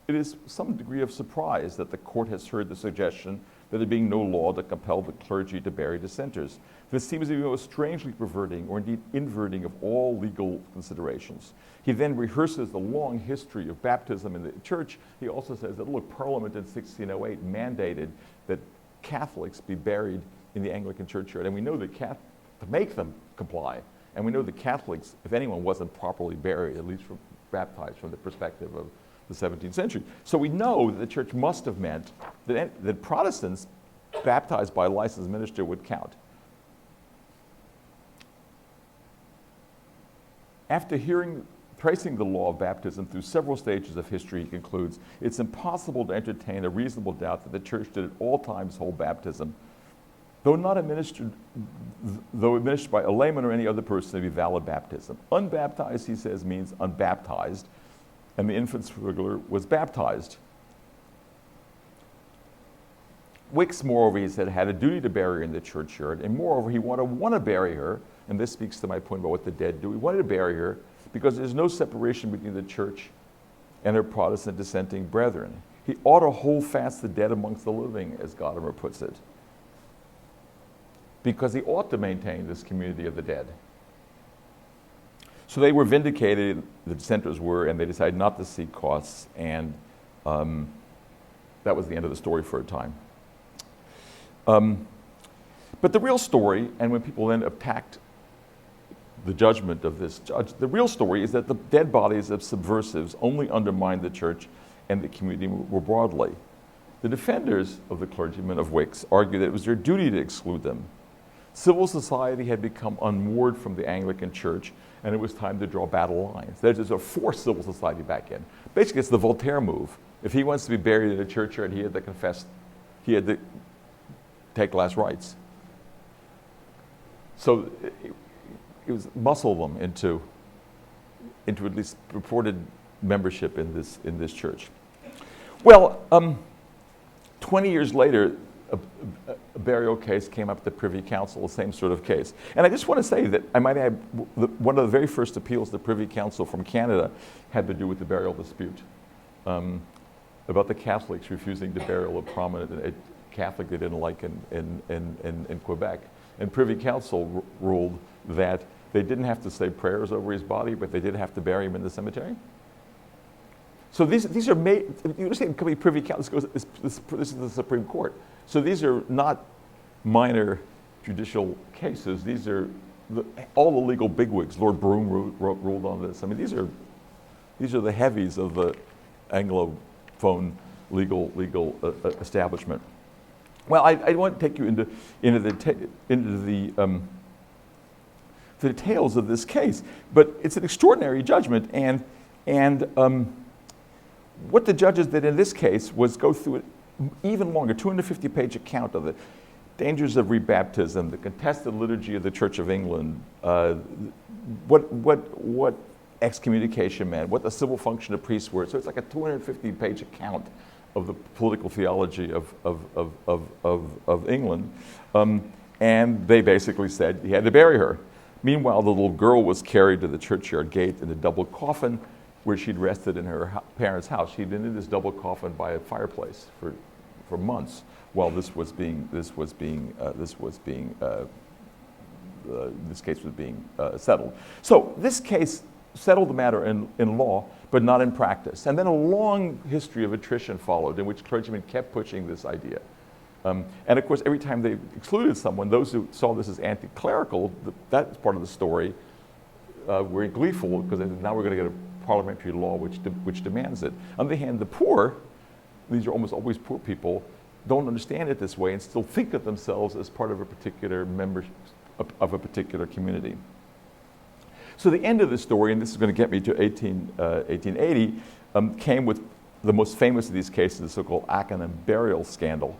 is some degree of surprise that the court has heard the suggestion that there being no law to compel the clergy to bury dissenters. This seems to be most strangely perverting or indeed inverting of all legal considerations. He then rehearses the long history of baptism in the church. He also says that, look, Parliament in 1608 mandated that Catholics be buried in the Anglican churchyard, and we know that to make them comply, and we know that Catholics, if anyone wasn't properly buried, at least baptized from the perspective of the 17th century. So we know that the church must have meant that Protestants baptized by a licensed minister would count. After tracing the law of baptism through several stages of history, he concludes, it's impossible to entertain a reasonable doubt that the church did at all times hold baptism, though administered by a layman or any other person, to be valid baptism. Unbaptized, he says, means unbaptized, and the infant Swigler was baptized. Wicks, moreover, he said, had a duty to bury her in the churchyard, and moreover, he want to bury her, and this speaks to my point about what the dead do. He wanted to bury her because there's no separation between the church and her Protestant dissenting brethren. He ought to hold fast the dead amongst the living, as Gadamer puts it, because he ought to maintain this community of the dead. So they were vindicated, the dissenters were, and they decided not to seek costs, and that was the end of the story for a time. But the real story, and when people then attacked the judgment of this judge, the real story is that the dead bodies of subversives only undermined the church and the community more broadly. The defenders of the clergymen of Wicks argued that it was their duty to exclude them. Civil society had become unmoored from the Anglican Church, and it was time to draw battle lines. That is, to force civil society back in. Basically, it's the Voltaire move. If he wants to be buried in a churchyard, he had to confess, he had to take last rites. So it was muscle them into at least purported membership in this church. Well, 20 years later, a burial case came up at the Privy Council, the same sort of case. And I just want to say that I might add, one of the very first appeals to the Privy Council from Canada had to do with the burial dispute, about the Catholics refusing to bury a prominent Catholic they didn't like in Quebec. And Privy Council ruled that they didn't have to say prayers over his body, but they did have to bury him in the cemetery. So these are made, you understand, coming Privy Council, this is the Supreme Court. So these are not minor judicial cases. These are all the legal bigwigs. Lord Brougham ruled on this. I mean, these are the heavies of the Anglophone legal establishment. Well, I want to take you into the details of this case, but it's an extraordinary judgment, and what the judges did in this case was go through an even longer, 250-page account of the dangers of rebaptism, the contested liturgy of the Church of England, what excommunication meant, what the civil function of priests were. So it's like a 250-page account of the political theology of England. And they basically said he had to bury her. Meanwhile, the little girl was carried to the churchyard gate in a double coffin where she'd rested in her parents' house. She'd been in this double coffin by a fireplace for months while this case was being settled. So this case settled the matter in law, but not in practice. And then a long history of attrition followed in which clergymen kept pushing this idea. And of course, every time they excluded someone, those who saw this as anti-clerical, that's part of the story, were gleeful because now we're going to get a parliamentary law which demands it. On the other hand, the poor, these are almost always poor people, don't understand it this way and still think of themselves as part of a particular member of a particular community. So the end of the story, and this is going to get me to 1880, came with the most famous of these cases, the so-called Ackenham burial scandal.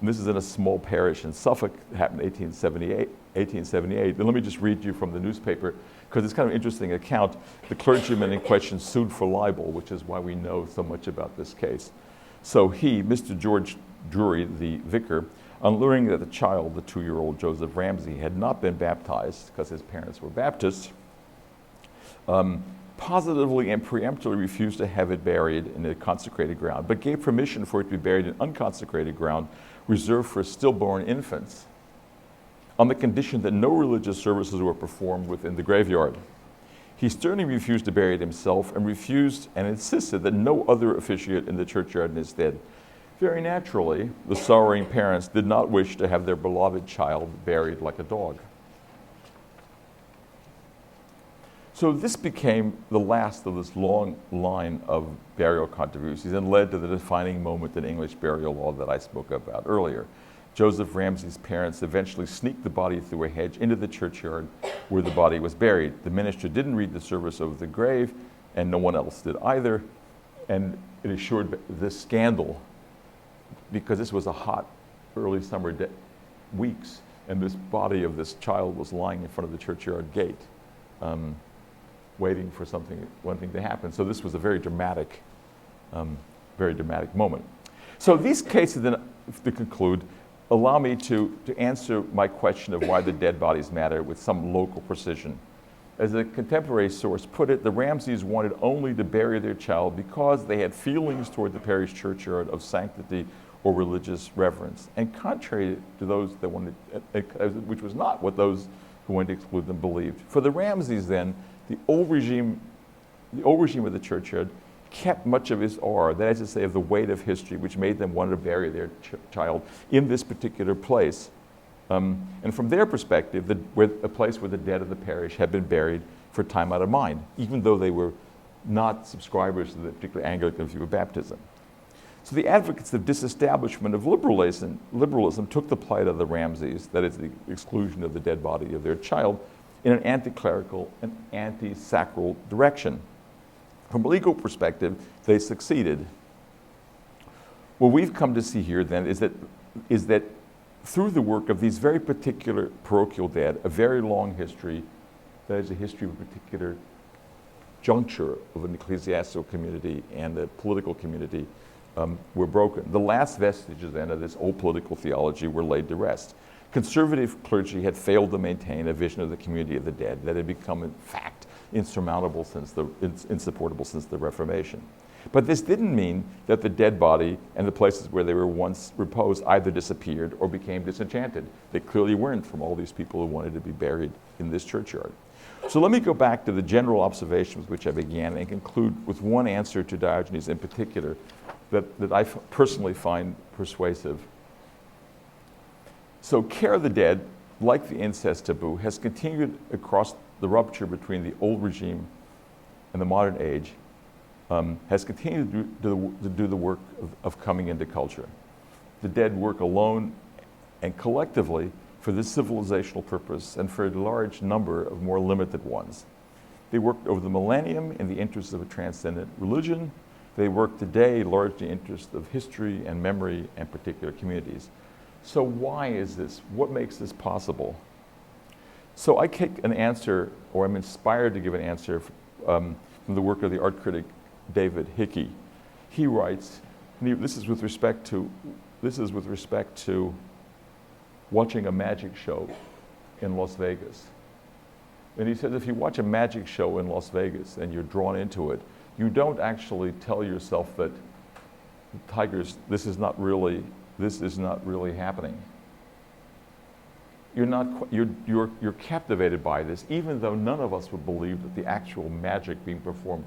And this is in a small parish in Suffolk. It happened in 1878. And let me just read you from the newspaper, because it's kind of an interesting account. The clergyman in question sued for libel, which is why we know so much about this case. So he, Mr. George Drury, the vicar, on learning that the child, the 2-year-old Joseph Ramsay, had not been baptized because his parents were Baptists, positively and preemptively refused to have it buried in a consecrated ground, but gave permission for it to be buried in unconsecrated ground reserved for stillborn infants, on the condition that no religious services were performed within the graveyard. He sternly refused to bury it himself and refused and insisted that no other officiate in the churchyard in his stead. Very naturally, the sorrowing parents did not wish to have their beloved child buried like a dog. So this became the last of this long line of burial controversies and led to the defining moment in English burial law that I spoke about earlier. Joseph Ramsay's parents eventually sneaked the body through a hedge into the churchyard where the body was buried. The minister didn't read the service over the grave, and no one else did either. And it assured this scandal, because this was a hot early summer weeks, and this body of this child was lying in front of the churchyard gate, waiting for one thing to happen. So this was a very dramatic moment. So these cases, then, to conclude, allow me to answer my question of why the dead bodies matter with some local precision. As a contemporary source put it, the Ramsays wanted only to bury their child because they had feelings toward the parish churchyard of sanctity or religious reverence, and contrary to those that wanted, which was not what those who wanted to exclude them believed. For the Ramsays, then, the old regime of the churchyard kept much of its aura, that is to say, of the weight of history, which made them want to bury their child in this particular place. And from their perspective, a place where the dead of the parish had been buried for time out of mind, even though they were not subscribers to the particular Anglican view of baptism. So the advocates of disestablishment of liberalism took the plight of the Ramsays, that is, the exclusion of the dead body of their child, in an anti-clerical and anti-sacral direction. From a legal perspective, they succeeded. What we've come to see here then is that through the work of these very particular parochial dead, a very long history, that is a history of a particular juncture of an ecclesiastical community and a political community, were broken. The last vestiges then of this old political theology were laid to rest. Conservative clergy had failed to maintain a vision of the community of the dead that had become, in fact, insupportable since the Reformation. But this didn't mean that the dead body and the places where they were once reposed either disappeared or became disenchanted. They clearly weren't, from all these people who wanted to be buried in this churchyard. So let me go back to the general observations with which I began and conclude with one answer to Diogenes in particular that I personally find persuasive. So care of the dead, like the incest taboo, has continued across the rupture between the old regime and the modern age, has continued to do the work of coming into culture. The dead work alone and collectively for this civilizational purpose and for a large number of more limited ones. They worked over the millennium in the interest of a transcendent religion. They work today largely in the interest of history and memory and particular communities. So why is this? What makes this possible? So I take an answer, or I'm inspired to give an answer from the work of the art critic David Hickey. He writes, and this is with respect to watching a magic show in Las Vegas. And he says if you watch a magic show in Las Vegas and you're drawn into it, you don't actually tell yourself that tigers, this is not really happening. You're captivated by this, even though none of us would believe that the actual magic being performed,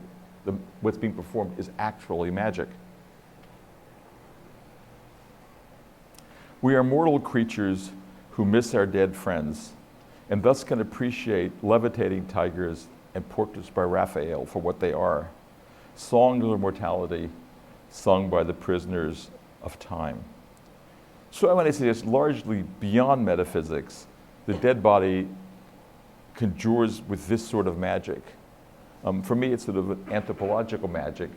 what's being performed is actually magic. We are mortal creatures who miss our dead friends, and thus can appreciate levitating tigers and portraits by Raphael for what they are, songs of mortality sung by the prisoners of time. So I want to say it's largely beyond metaphysics. The dead body conjures with this sort of magic. For me, it's sort of an anthropological magic,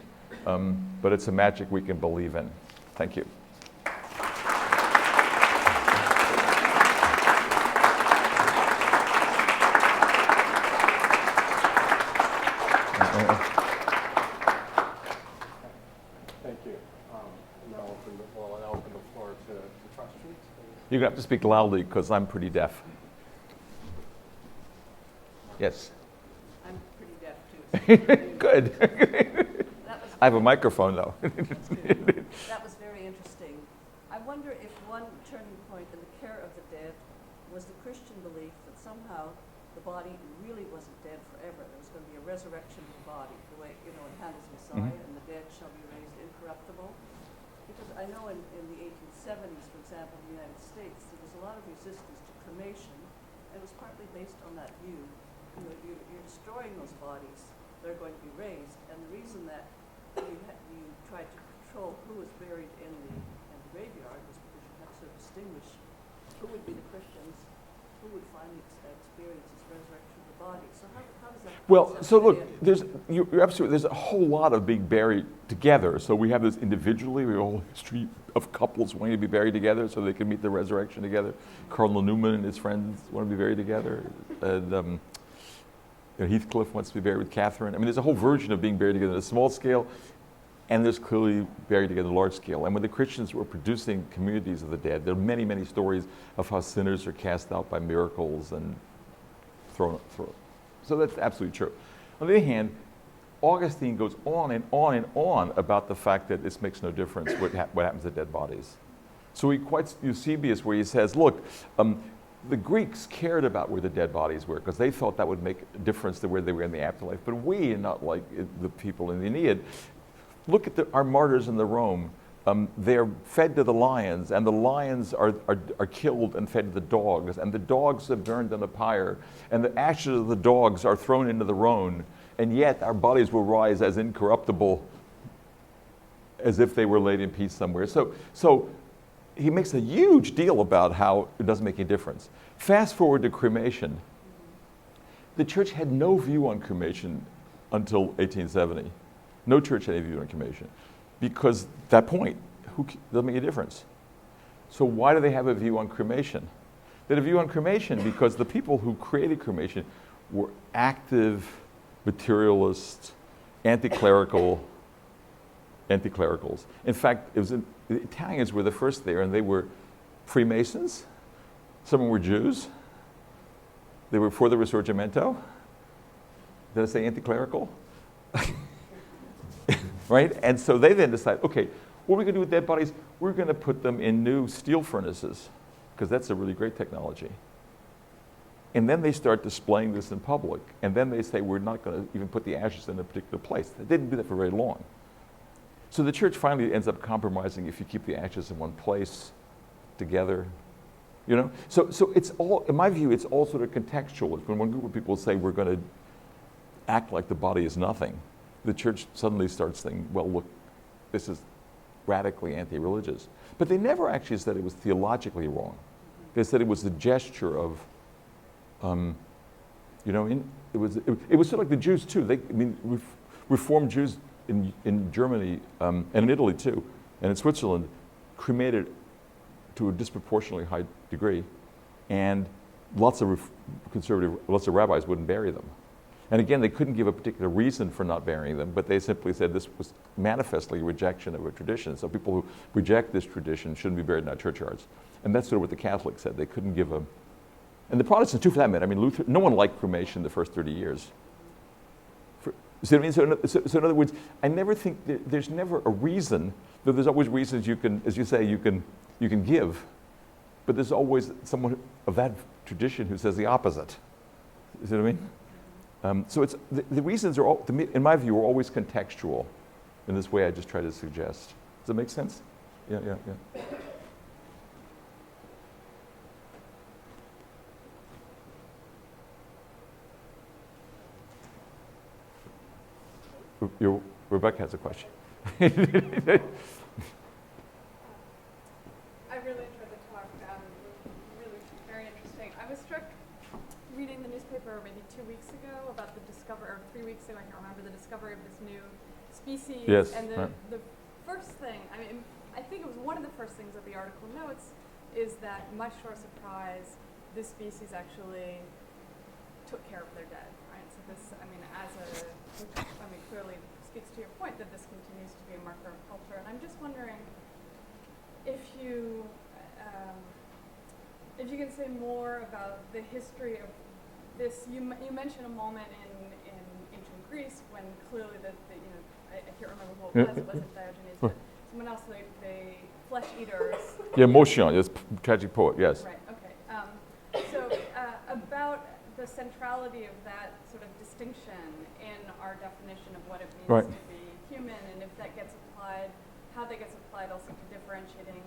but it's a magic we can believe in. Thank you. Thank you. Now I'll open the floor to questions. You're going to have to speak loudly because I'm pretty deaf. Yes. I'm pretty deaf too. Good. That was I have a microphone though. That was very interesting. I wonder if one turning point in the care of the dead was the Christian belief that somehow the body really wasn't dead forever. There was going to be a resurrection of the body, the way, in Handel's Messiah, and the dead shall be raised incorruptible. Because I know in the 1870s, for example, in the United States, there was a lot of resistance to cremation, and it was partly based on that view. You're destroying those bodies, they're going to be raised, and the reason that you tried to control who was buried in the graveyard was because you had to distinguish who would be the Christians, who would finally experience this resurrection of the body. So how does that? Well, so look, you're absolutely, there's a whole lot of being buried together. So we have this individually, we have a whole history of couples wanting to be buried together so they can meet the resurrection together. Cardinal Newman and his friends want to be buried together. And Heathcliff wants to be buried with Catherine. I mean, there's a whole version of being buried together at a small scale, and there's clearly buried together at a large scale. And when the Christians were producing communities of the dead, there are many, many stories of how sinners are cast out by miracles and thrown. So that's absolutely true. On the other hand, Augustine goes on and on and on about the fact that this makes no difference what happens to dead bodies. So he quotes Eusebius where he says, look, the Greeks cared about where the dead bodies were because they thought that would make a difference to where they were in the afterlife. But we, not like the people in the Aeneid, look at our martyrs in the Rome. They're fed to the lions, and the lions are killed and fed to the dogs, and the dogs are burned on a pyre, and the ashes of the dogs are thrown into the Rhone, and yet our bodies will rise as incorruptible as if they were laid in peace somewhere. So he makes a huge deal about how it doesn't make any difference. Fast forward to cremation. The church had no view on cremation until 1870. No church had any view on cremation. Because at that point, doesn't make a difference. So why do they have a view on cremation? They had a view on cremation because the people who created cremation were active, materialist, anti-clericals. In fact, the Italians were the first there, and they were Freemasons. Some of them were Jews. They were for the Risorgimento. Did I say anti-clerical? Right? And so they then decide, okay, what are we going to do with dead bodies? We're going to put them in new steel furnaces, because that's a really great technology. And then they start displaying this in public. And then they say, we're not going to even put the ashes in a particular place. They didn't do that for very long. So the church finally ends up compromising if you keep the ashes in one place together. You know? So it's all, in my view, it's all sort of contextual. When one group of people say we're going to act like the body is nothing, the church suddenly starts saying, well, look, this is radically anti-religious. But they never actually said it was theologically wrong. They said it was a gesture of, it was sort of like the Jews too. Reformed Jews in Germany and in Italy too, and in Switzerland, cremated to a disproportionately high degree, and lots of rabbis wouldn't bury them. And again, they couldn't give a particular reason for not burying them, but they simply said this was manifestly a rejection of a tradition. So people who reject this tradition shouldn't be buried in our churchyards. And that's sort of what the Catholics said. They couldn't give a, and the Protestants too, for that matter. I mean, Luther, no one liked cremation the first 30 years. See what I mean? So in other words, I never think there's never a reason. Though there's always reasons you can, as you say, you can give, but there's always someone of that tradition who says the opposite. You see what I mean? So it's the reasons are all, in my view, are always contextual. In this way, I just try to suggest. Does that make sense? Yeah. Rebecca has a question. I really enjoyed the talk. Really very interesting. I was struck reading the newspaper maybe 2 weeks ago about the discovery, or 3 weeks ago, I can't remember, the discovery of this new species. Yes, And right. the first thing, I mean, I think it was one of the first things that the article notes is that, much to our surprise, this species actually took care of their dead, right? So this, I mean, clearly speaks to your point that this continues to be a marker of culture. And I'm just wondering if you can say more about the history of this. You mentioned a moment in ancient Greece when clearly I can't remember who it was. It wasn't Diogenes, but someone else. They flesh eaters. Yeah, Motion, yes, tragic poet, yes. Right. Okay. So about the centrality of that sort of distinction in our definition of what it means Right. to be human, and if that gets applied, how that gets applied also to differentiating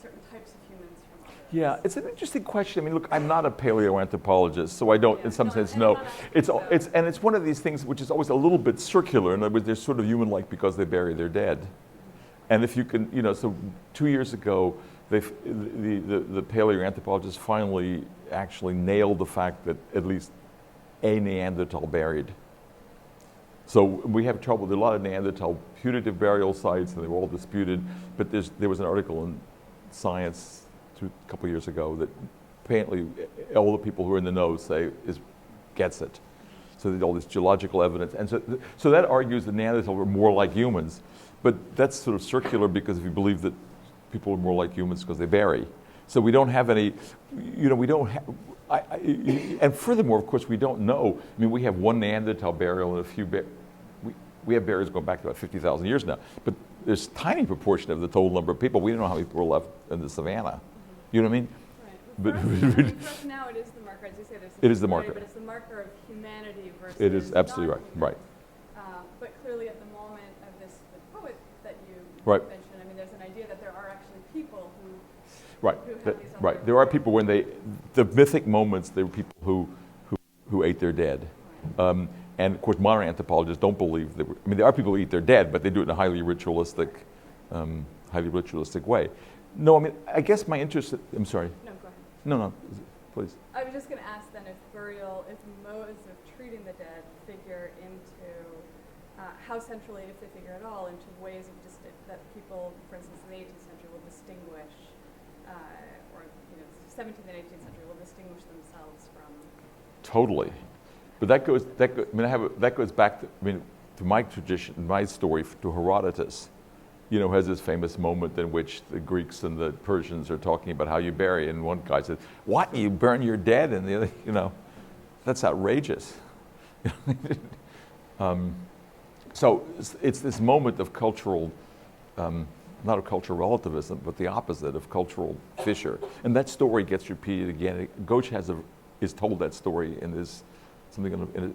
certain types of humans from others. Yeah, it's an interesting question. I mean, look, I'm not a paleoanthropologist, so I don't, Yeah, in some no, sense, and know. I'm not asking It's so. it's one of these things which is always a little bit circular. In other words, they're sort of human-like because they bury their dead. And if you can, so 2 years ago, the paleoanthropologists finally actually nailed the fact that at least a Neanderthal buried. So we have trouble. There are a lot of Neanderthal putative burial sites, and they were all disputed. But there was an article in Science a couple of years ago that apparently all the people who are in the know say gets it. So there's all this geological evidence, and so that argues that Neanderthals were more like humans. But that's sort of circular because if you believe that people are more like humans because they bury, so we don't have any, we don't have. And furthermore, of course, we don't know. I mean, we have one Neanderthal burial and a few. We have burials going back to about 50,000 years now, but there's a tiny proportion of the total number of people. We don't know how many people are left in the savannah. You know what I mean? Right. For us now, it is the marker, as you say. It is the marker. But it's the marker of humanity versus. It is absolutely right. But clearly, at the moment of the poet that you Right. mentioned, I mean, there's an idea that there are actually people who. Right. Who have these other. Right. There are people when the mythic moments. There were people who ate their dead. And of course, modern anthropologists don't believe that. I mean, there are people who eat their dead, but they do it in a highly ritualistic way. No, I mean, I guess my interest. I'm sorry. No, go ahead. No, please. I was just going to ask then if modes of treating the dead figure into how centrally, if they figure at all, into ways of that people, for instance, in the 18th century will distinguish, or 17th and 18th century will distinguish themselves from. Totally, but that goes back to my tradition, my story, to Herodotus. Has this famous moment in which the Greeks and the Persians are talking about how you bury, and one guy says, "What? You burn your dead?" And the other, that's outrageous. So it's this moment of cultural, not of cultural relativism, but the opposite of cultural fissure. And that story gets repeated again. Ghosh is told that story in his something in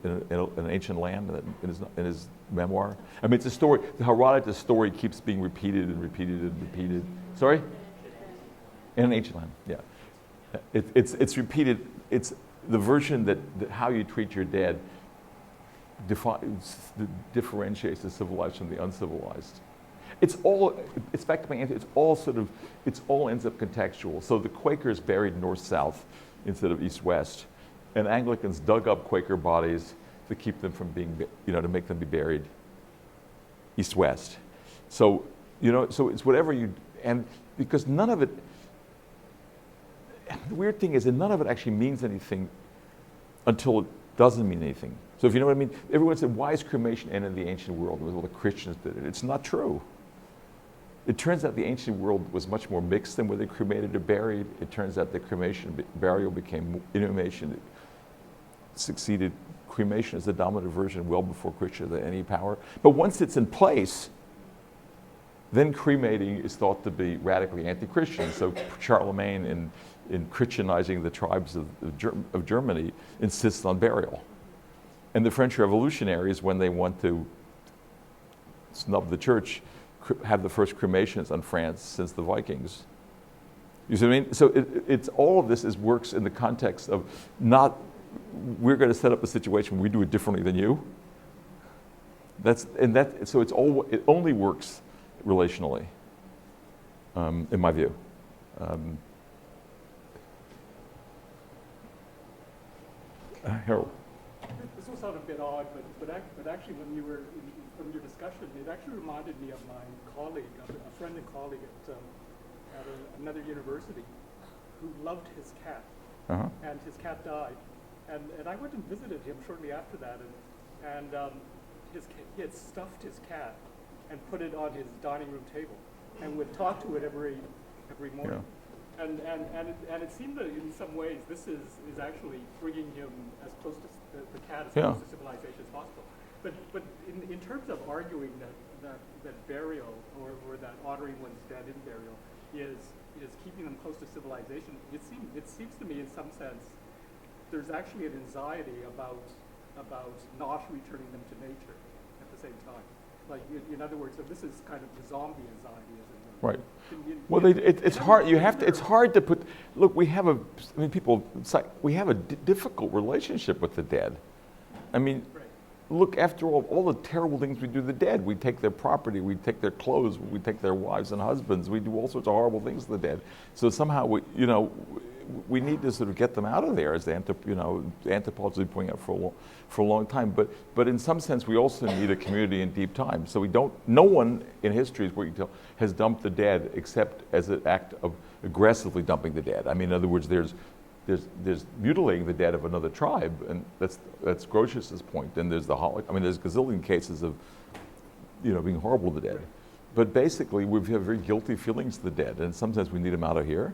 an ancient land in his memoir. I mean, it's a story. The Herodotus story keeps being repeated and repeated and repeated. Sorry? In an ancient land, yeah. It's repeated. It's the version that how you treat your dead differentiates the civilized from the uncivilized. It's back to my answer. It all ends up contextual. So the Quakers buried north-south instead of east-west, and Anglicans dug up Quaker bodies to keep them from being, to make them be buried east-west. So it's whatever and because none of it. The weird thing is that none of it actually means anything until it doesn't mean anything. So if you know what I mean, everyone said, why is cremation end in the ancient world? Well, the Christians did it. It's not true. It turns out the ancient world was much more mixed than whether cremated or buried. It turns out that burial became inhumation. It succeeded. Cremation is the dominant version well before Christianity had any power. But once it's in place, then cremating is thought to be radically anti-Christian. So Charlemagne, in Christianizing the tribes of Germany, insists on burial. And the French revolutionaries, when they want to snub the church, have the first cremations on France since the Vikings. You see what I mean? So it's all of this works in the context of not, we're going to set up a situation where we do it differently than you. So it only works relationally, in my view. Harold. This will sound a bit odd, but actually when you were from your discussion, it actually reminded me of my colleague, a friend and colleague at another university, who loved his cat, and his cat died, and I went and visited him shortly after that, and he had stuffed his cat and put it on his dining room table, and would talk to it every morning. Yeah. And it seemed that in some ways this is actually bringing him as close to the cat as close to civilization as possible. But in terms of arguing that burial or that honoring one's dead in burial is keeping them close to civilization, it seems to me in some sense there's actually an anxiety about not returning them to nature at the same time. Like in other words, so this is kind of the zombie anxiety, as it were. Right. Well, it's hard. It's hard to put. Look, we have a difficult relationship with the dead. I mean, right. Look, after all the terrible things we do to the dead. We take their property, we take their clothes, we take their wives and husbands. We do all sorts of horrible things to the dead. So somehow we need to sort of get them out of there, as the anthropologists have been pointing out for a long time. But in some sense, we also need a community in deep time. So no one in history, is what you tell, has dumped the dead except as an act of aggressively dumping the dead. I mean, in other words, there's mutilating the dead of another tribe, and that's Grotius's point. And there's there's gazillion cases of being horrible to the dead. But basically, we have very guilty feelings to the dead, and sometimes we need them out of here,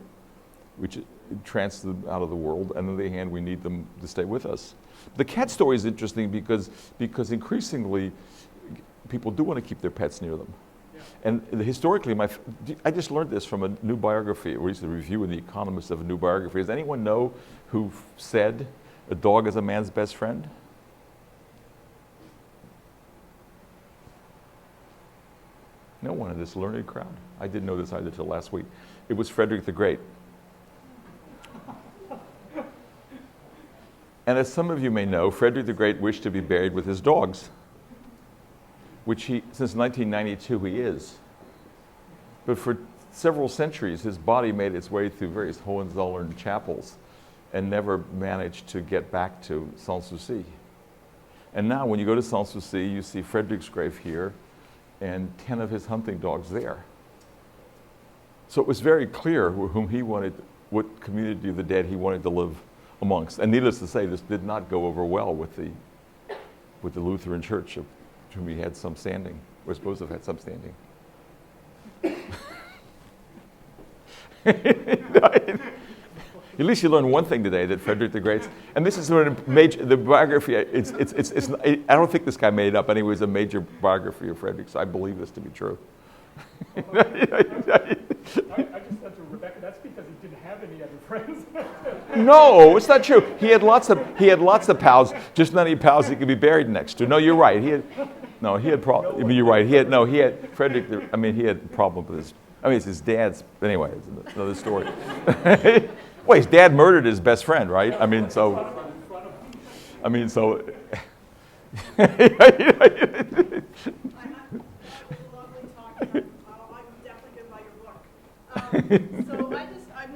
which transfer them out of the world, and on the other hand, we need them to stay with us. The cat story is interesting because increasingly people do want to keep their pets near them. Yeah. And historically, I just learned this from a new biography, or at least a review in The Economist of a new biography. Does anyone know who said a dog is a man's best friend? No one in this learned crowd. I didn't know this either till last week. It was Frederick the Great. And as some of you may know, Frederick the Great wished to be buried with his dogs, which since 1992 he is. But for several centuries, his body made its way through various Hohenzollern chapels and never managed to get back to Sanssouci. And now when you go to Sanssouci, you see Frederick's grave here and 10 of his hunting dogs there. So it was very clear what community of the dead he wanted to live amongst. And needless to say, this did not go over well with the Lutheran Church, of whom he had some standing. We're supposed to have had some standing. At least you learned one thing today, that Frederick the Great, and this is sort of the biography. I don't think this guy made it up. Anyway, it's a major biography of Frederick, so I believe this to be true. I just said to Rebecca, that's because he didn't have any other friends. No, it's not true. He had lots of pals, just not any pals he could be buried next to. No, you're right. He had problems. I mean, you're right. He had Frederick. He had problems with his. It's his dad's. Anyway, it's another story. Well, his dad murdered his best friend, right? So. So I'm going to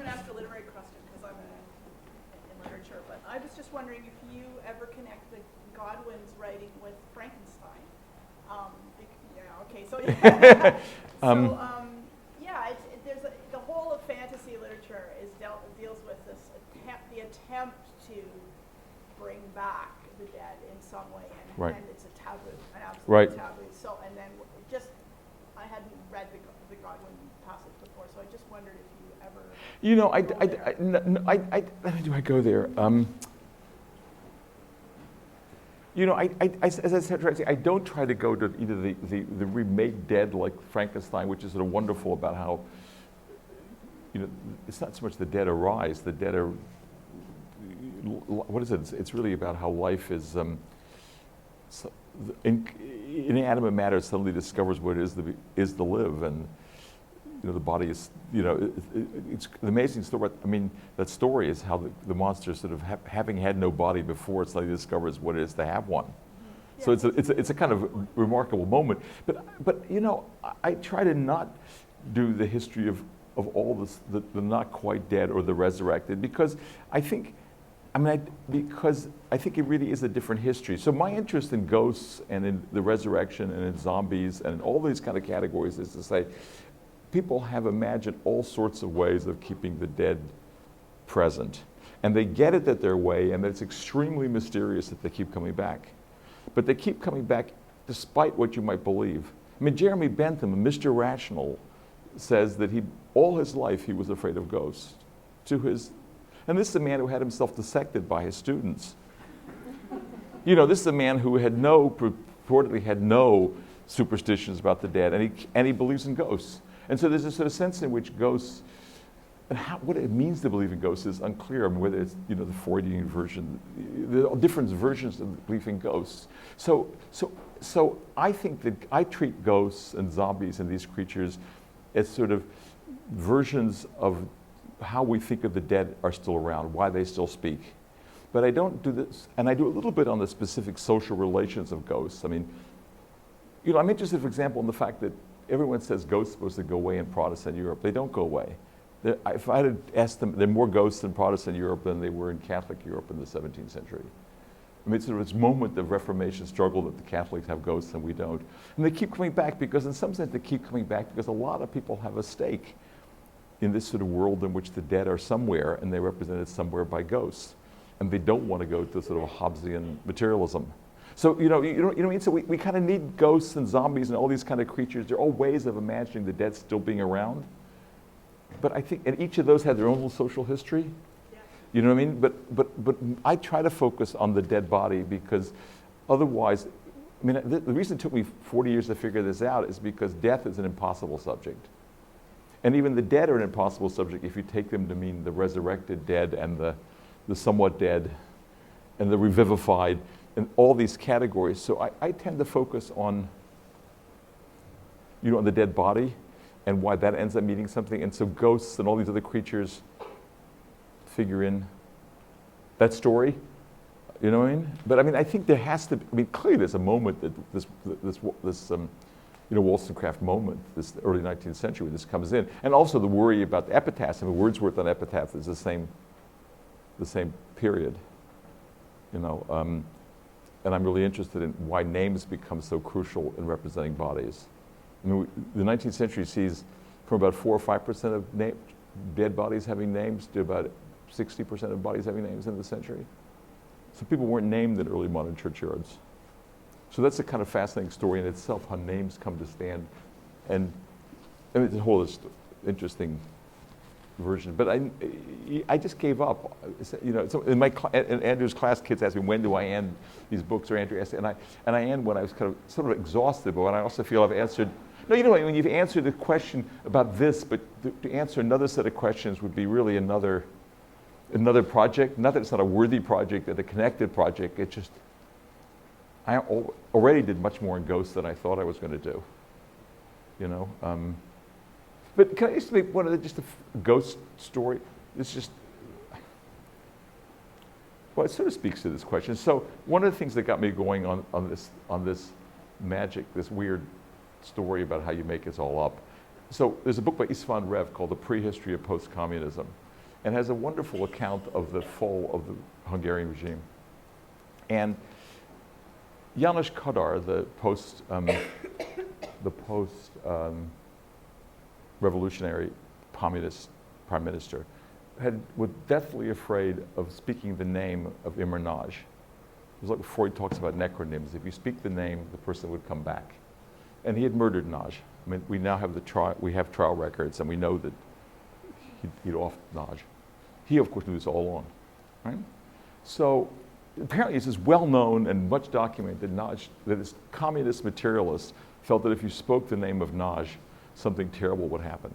ask a literary question because I'm in literature, but I was just wondering if you ever connect the Godwin's writing with Frankenstein. The whole of fantasy literature deals with this the attempt to bring back the dead in some way, and, Right. and it's a taboo, an absolute Right. taboo. So, and then just, I hadn't read the Godwin passage before, so I just wondered if you ever. You know, do I go there? You know, as I said, Tracy, I don't try to go to either the remade Dead like Frankenstein, which is sort of wonderful about how, you know, it's not so much the dead arise, the dead are, what is it? It's really about how life is, inanimate matter suddenly discovers what it is to live, and you know, the body is, you know, it's the amazing story. I mean, that story is how the monster sort of having had no body before, it suddenly discovers what it is to have one. So it's a kind of remarkable moment. But you know, I try to not do the history of all this, the not quite dead or the resurrected, because I think it really is a different history. So my interest in ghosts and in the resurrection and in zombies and in all these kind of categories is to say, people have imagined all sorts of ways of keeping the dead present. And they get it that their way, and it's extremely mysterious that they keep coming back. But they keep coming back despite what you might believe. I mean, Jeremy Bentham, Mr. Rational, says that all his life he was afraid of ghosts. And this is a man who had himself dissected by his students. You know, this is a man who purportedly had no superstitions about the dead, and he believes in ghosts. And so there's a sort of sense in which ghosts, and what it means to believe in ghosts is unclear. I mean, whether it's, you know, the Freudian version, there are different versions of belief in ghosts. So I think that I treat ghosts and zombies and these creatures as sort of versions of how we think of the dead are still around, why they still speak. But I don't do this, and I do a little bit on the specific social relations of ghosts. I mean, you know, I'm interested, for example, in the fact that everyone says ghosts are supposed to go away in Protestant Europe. They don't go away. If I had asked them, there are more ghosts in Protestant Europe than they were in Catholic Europe in the 17th century. I mean, it's sort of this moment of Reformation struggle that the Catholics have ghosts and we don't. And they keep coming back because, in some sense, they keep coming back because a lot of people have a stake in this sort of world in which the dead are somewhere, and they're represented somewhere by ghosts. And they don't want to go to sort of a Hobbesian materialism. So, you know what I mean? So we kind of need ghosts and zombies and all these kind of creatures. They're all ways of imagining the dead still being around. But I think, and each of those had their own little social history. Yeah. You know what I mean? But I try to focus on the dead body because otherwise, I mean, the reason it took me 40 years to figure this out is because death is an impossible subject. And even the dead are an impossible subject if you take them to mean the resurrected dead and the somewhat dead and the revivified and all these categories. So I tend to focus on, you know, on the dead body and why that ends up meaning something. And so ghosts and all these other creatures figure in that story. You know what I mean? But I mean, I think there has to be, I mean, clearly there's a moment that this you know, Wollstonecraft moment, this early 19th century, this comes in. And also the worry about the epitaphs. I mean, Wordsworth on epitaph is the same period, you know. And I'm really interested in why names become so crucial in representing bodies. I mean, the 19th century sees from about 4 or 5% of dead bodies having names to about 60% of bodies having names in the century. So people weren't named in early modern churchyards. So that's a kind of fascinating story in itself, how names come to stand. And I mean, it's a whole interesting version. But I just gave up. You know, so in Andrew's class, kids ask me, when do I end these books? Or Andrew asked, and I end when I was kind of sort of exhausted, but when I also feel I've answered. No, you know, when you've answered the question about this, but to answer another set of questions would be really another project. Not that it's not a worthy project, that a connected project. It's just, I already did much more in ghosts than I thought I was going to do. You know, but can I just make just a ghost story? It's just, well, it sort of speaks to this question. So one of the things that got me going on this magic, this weird story about how you make this all up. So there's a book by Istvan Rev called The Prehistory of Post-Communism, and has a wonderful account of the fall of the Hungarian regime. And János Kadar, the post-revolutionary communist prime minister, was deathly afraid of speaking the name of Imre Nagy. was like Freud talks about necronyms. If you speak the name, the person would come back. And he had murdered Naj. I mean, we now have we have trial records, and we know that he'd offed Naj. He, of course, knew this all along, right? So apparently it's just well known and much documented that this communist materialist felt that if you spoke the name of Naj, something terrible would happen.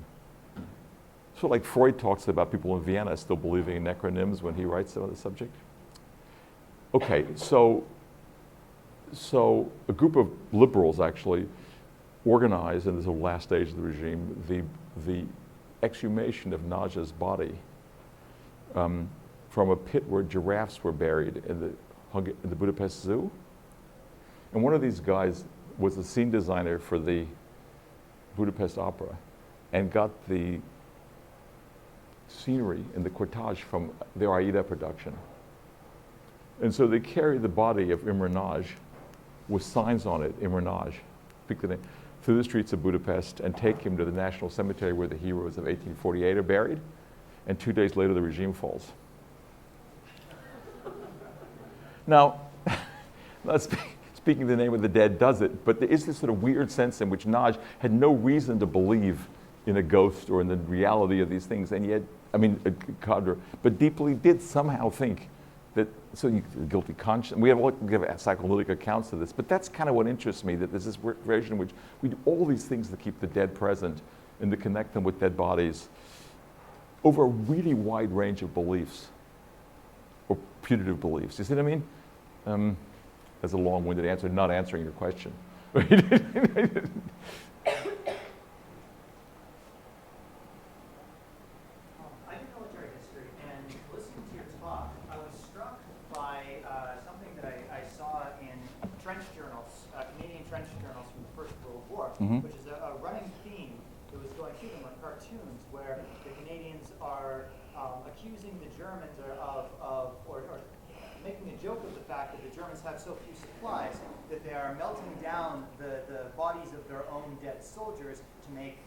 So like Freud talks about people in Vienna still believing in necronyms when he writes about the subject. Okay, so a group of liberals actually organized in the last stage of the regime the exhumation of Naj's body from a pit where giraffes were buried in the Budapest Zoo. And one of these guys was the scene designer for the Budapest Opera and got the scenery and the cortege from the Aida production. And so they carried the body of Imre Nagy with signs on it, Imre Nagy, pick the name, through the streets of Budapest and take him to the National Cemetery where the heroes of 1848 are buried. And 2 days later, the regime falls. Now, speaking the name of the dead does it, but there is this sort of weird sense in which Nagy had no reason to believe in a ghost or in the reality of these things, and yet, but deeply did somehow think that, guilty conscience, we have psychoanalytic accounts of this, but that's kind of what interests me, that there's this version in which we do all these things to keep the dead present and to connect them with dead bodies over a really wide range of beliefs, or putative beliefs. You see what I mean? That's a long-winded answer, not answering your question. Which is a running theme that was going through them, like cartoons, where the Canadians are accusing the Germans or making a joke of the fact that the Germans have so few supplies that they are melting down the bodies of their own dead soldiers to make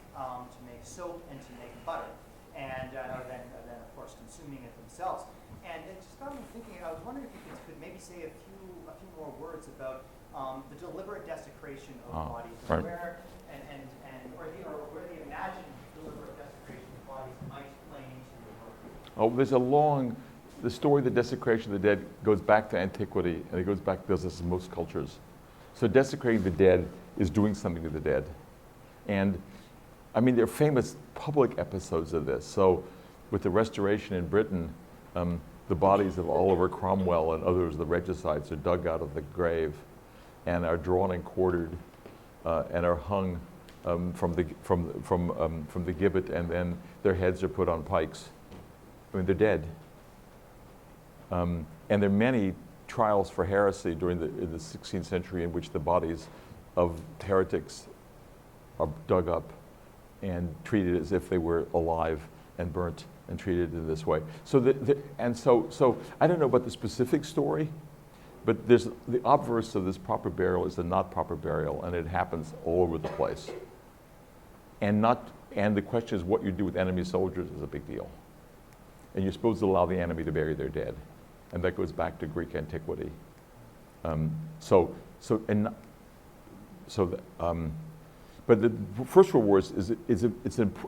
soap and to make butter, and then of course consuming it themselves. And it just got me thinking. I was wondering if you could maybe say a few more words about the deliberate desecration of bodies, right. where the imagined deliberate desecration of bodies might play into the work. Oh, there's the story of the desecration of the dead goes back to antiquity, and it goes back to this in most cultures. So desecrating the dead is doing something to the dead. And I mean, there are famous public episodes of this. So with the Restoration in Britain, the bodies of Oliver Cromwell and others of the regicides are dug out of the grave and are drawn and quartered and are hung from the gibbet, and then their heads are put on pikes. I mean, they're dead. And there are many trials for heresy in the 16th century in which the bodies of heretics are dug up and treated as if they were alive and burnt and treated in this way. So I don't know about the specific story, but there's the obverse of this proper burial is the not proper burial, and it happens all over the place. And the question is what you do with enemy soldiers is a big deal. And you're supposed to allow the enemy to bury their dead. And that goes back to Greek antiquity. But the First World War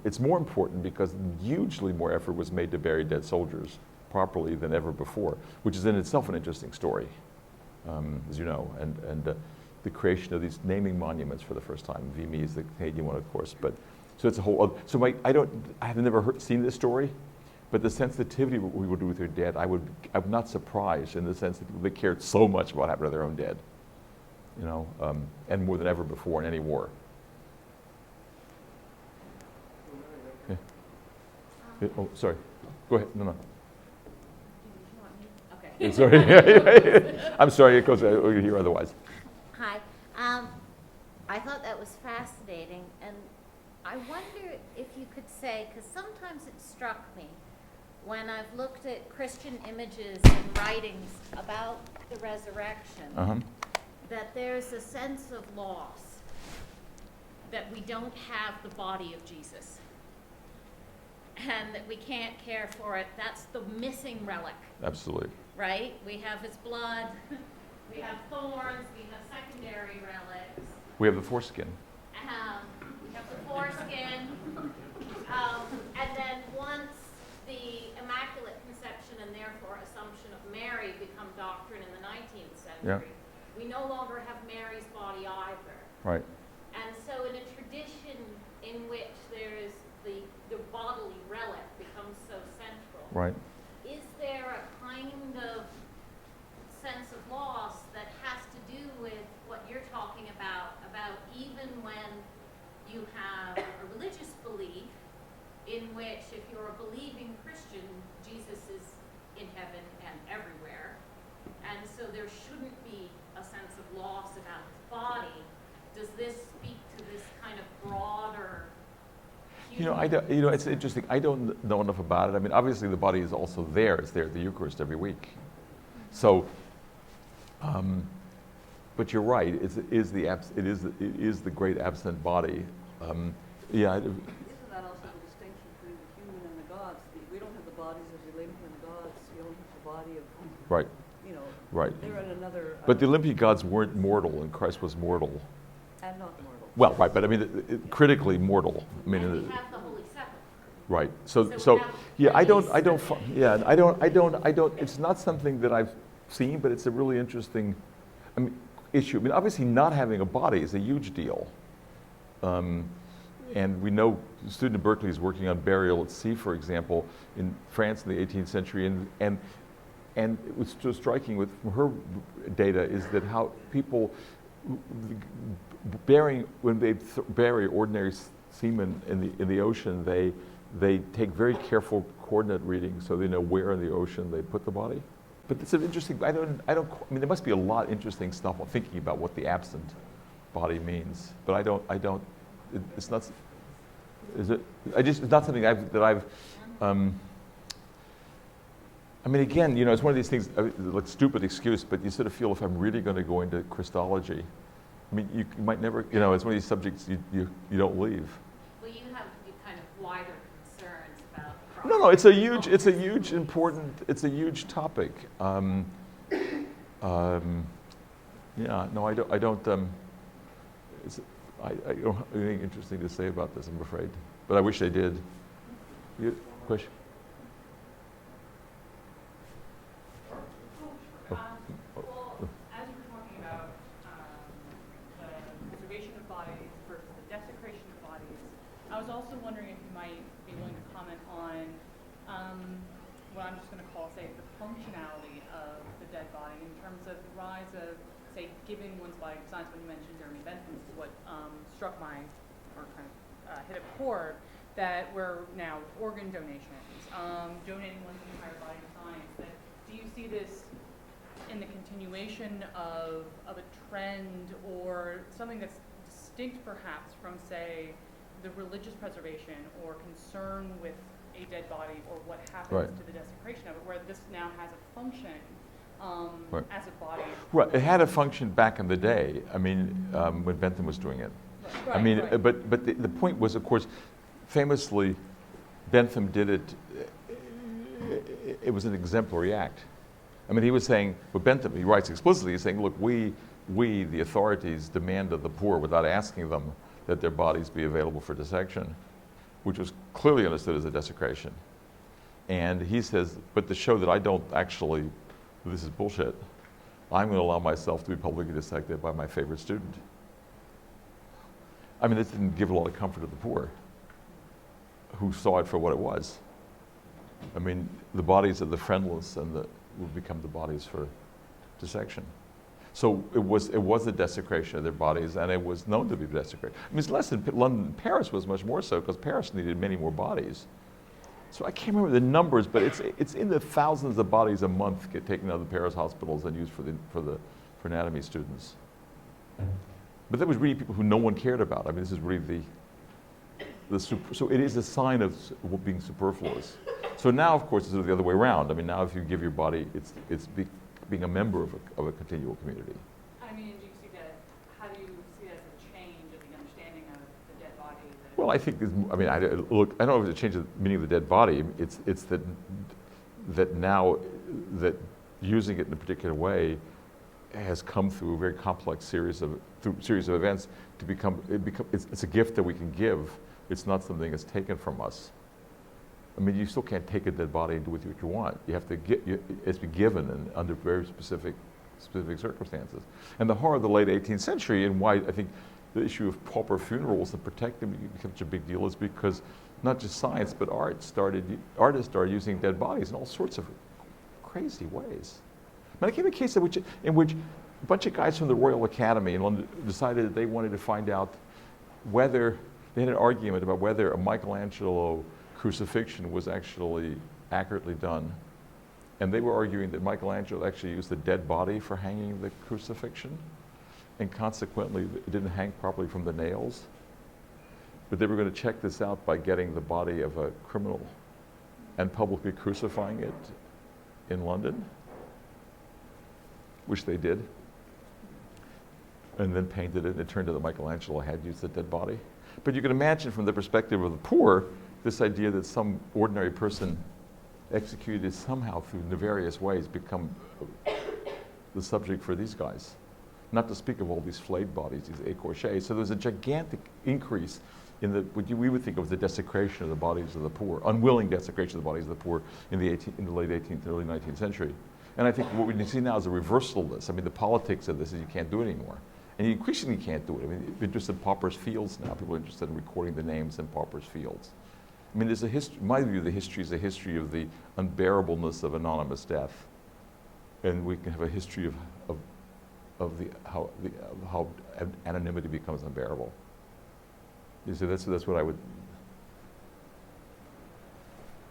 it's more important because hugely more effort was made to bury dead soldiers properly than ever before, which is in itself an interesting story, as you know, and the creation of these naming monuments for the first time. Vimy is the Canadian one, of course, but so it's a whole other, so I have never seen this story, but the sensitivity of what we would do with their dead, I'm not surprised in the sense that they cared so much about what happened to their own dead, you know, and more than ever before in any war. Yeah. Oh, sorry. Go ahead. No. Okay. Sorry. I'm sorry, because we're here otherwise. Hi. I thought that was fascinating, and I wonder if you could say, because sometimes it struck me when I've looked at Christian images and writings about the resurrection, that there's a sense of loss, that we don't have the body of Jesus, and that we can't care for it. That's the missing relic. Absolutely. Right? We have his blood, We have the foreskin. We have the foreskin. And then once the Immaculate Conception and therefore Assumption of Mary become doctrine in the 19th century, we no longer have Mary's body either. Right. And so in a tradition in which there is the bodily relic becomes so central, Right. is there a kind of sense of loss that has to do with what you're talking about even when you have a religious belief in which, if you're a believing Christian, Jesus is in heaven and everywhere, and so there shouldn't be a sense of loss about his body. Does this speak to this kind of broader it's interesting. I don't know enough about it. I mean, obviously the body is also there. It's there at the Eucharist every week. So, but you're right. It is the great absent body. Isn't that also the distinction between the human and the gods? We don't have the bodies of the Olympian gods. We only have the body of, Right. Right. they're in another. But the Olympian gods weren't mortal, and Christ was mortal. And not mortal. Well, right, but I mean, critically mortal. I mean, and we have the Holy Sepulchre. right. So So, yeah, I don't. release It's not something that I've seen, but it's a really interesting, issue. I mean, obviously, not having a body is a huge deal. And we know a student at Berkeley is working on burial at sea, for example, in France in the 18th century, and it was so striking with from her data is that how people when they bury ordinary seamen in the ocean, they take very careful coordinate readings so they know where in the ocean they put the body. But it's an interesting. I mean, there must be a lot of interesting stuff on thinking about what the absent body means. But I don't. It's not. Is it? It's not something that I've. I mean, again, it's one of these things, like stupid excuse, but you sort of feel if I'm really going to go into Christology, I mean, you might never, it's one of these subjects you don't leave. Well, you have kind of wider concerns about. No, it's a huge topic. Yeah, no, I don't. I don't have anything interesting to say about this, I'm afraid, but I wish I did. Question? Well, as you were talking about the preservation of bodies versus the desecration of bodies, I was also wondering if you might be willing to comment on what I'm just going to call, say, the functionality of the dead body in terms of the rise of, say, giving one's body to science. When you mentioned Jeremy Bentham, this is what struck my, or kind of hit a chord, that we're now organ donations, donating one's entire body to science. That, do you see this in the continuation of a trend or something that's distinct perhaps from, say, the religious preservation or concern with a dead body or what happens to the desecration of it, where this now has a function as a body? Right, it had a function back in the day, I mean, when Bentham was doing it. Right. I mean, but the point was, of course, famously, Bentham did it, it was an exemplary act. I mean, he was saying, well, Bentham, he writes explicitly, he's saying, look, we, the authorities, demand of the poor without asking them that their bodies be available for dissection, which was clearly understood as a desecration. And he says, but to show that I don't actually, this is bullshit, I'm going to allow myself to be publicly dissected by my favorite student. I mean, this didn't give a lot of comfort to the poor, who saw it for what it was. I mean, the bodies of the friendless and would become the bodies for dissection. So it was a desecration of their bodies, and it was known to be desecrated. I mean, it's less in London. Paris was much more so, because Paris needed many more bodies. So I can't remember the numbers, but it's in the thousands of bodies a month get taken out of the Paris hospitals and used for anatomy students. But that was really people who no one cared about. I mean, this is really so it is a sign of being superfluous. So now, of course, it's the other way around. I mean, now if you give your body, it's being a member of a continual community. I mean, do you see that? How do you see that as a change of the understanding of the dead body? Well, I think, I don't know if it's a change of the meaning of the dead body. It's that now that using it in a particular way has come through a very complex series of events to become. It's a gift that we can give. It's not something that's taken from us. I mean, you still can't take a dead body and do with it what you want. You have to it's been given and under very specific circumstances. And the horror of the late 18th century, and why I think the issue of pauper funerals and protecting them became such a big deal, is because not just science but artists started using dead bodies in all sorts of crazy ways. I mean, I gave a case in which a bunch of guys from the Royal Academy in London decided that they wanted to find out whether they had an argument about whether a Michelangelo crucifixion was actually accurately done. And they were arguing that Michelangelo actually used the dead body for hanging the crucifixion, and consequently it didn't hang properly from the nails. But they were going to check this out by getting the body of a criminal and publicly crucifying it in London, which they did, and then painted it, and it turned out that Michelangelo had used the dead body. But you can imagine from the perspective of the poor, this idea that some ordinary person executed somehow through nefarious ways become the subject for these guys. Not to speak of all these flayed bodies, these écorchés. So there's a gigantic increase in what we would think of as the desecration of the bodies of the poor, unwilling desecration of the bodies of the poor in the late 18th and early 19th century. And I think what we see now is a reversal of this. I mean, the politics of this is you can't do it anymore. And you increasingly can't do it. I mean, interested in paupers' fields now. People are interested in recording the names in paupers' fields. I mean, there's a history, in my view, the history is a history of the unbearableness of anonymous death. And we can have a history of how anonymity becomes unbearable. So that's what I would.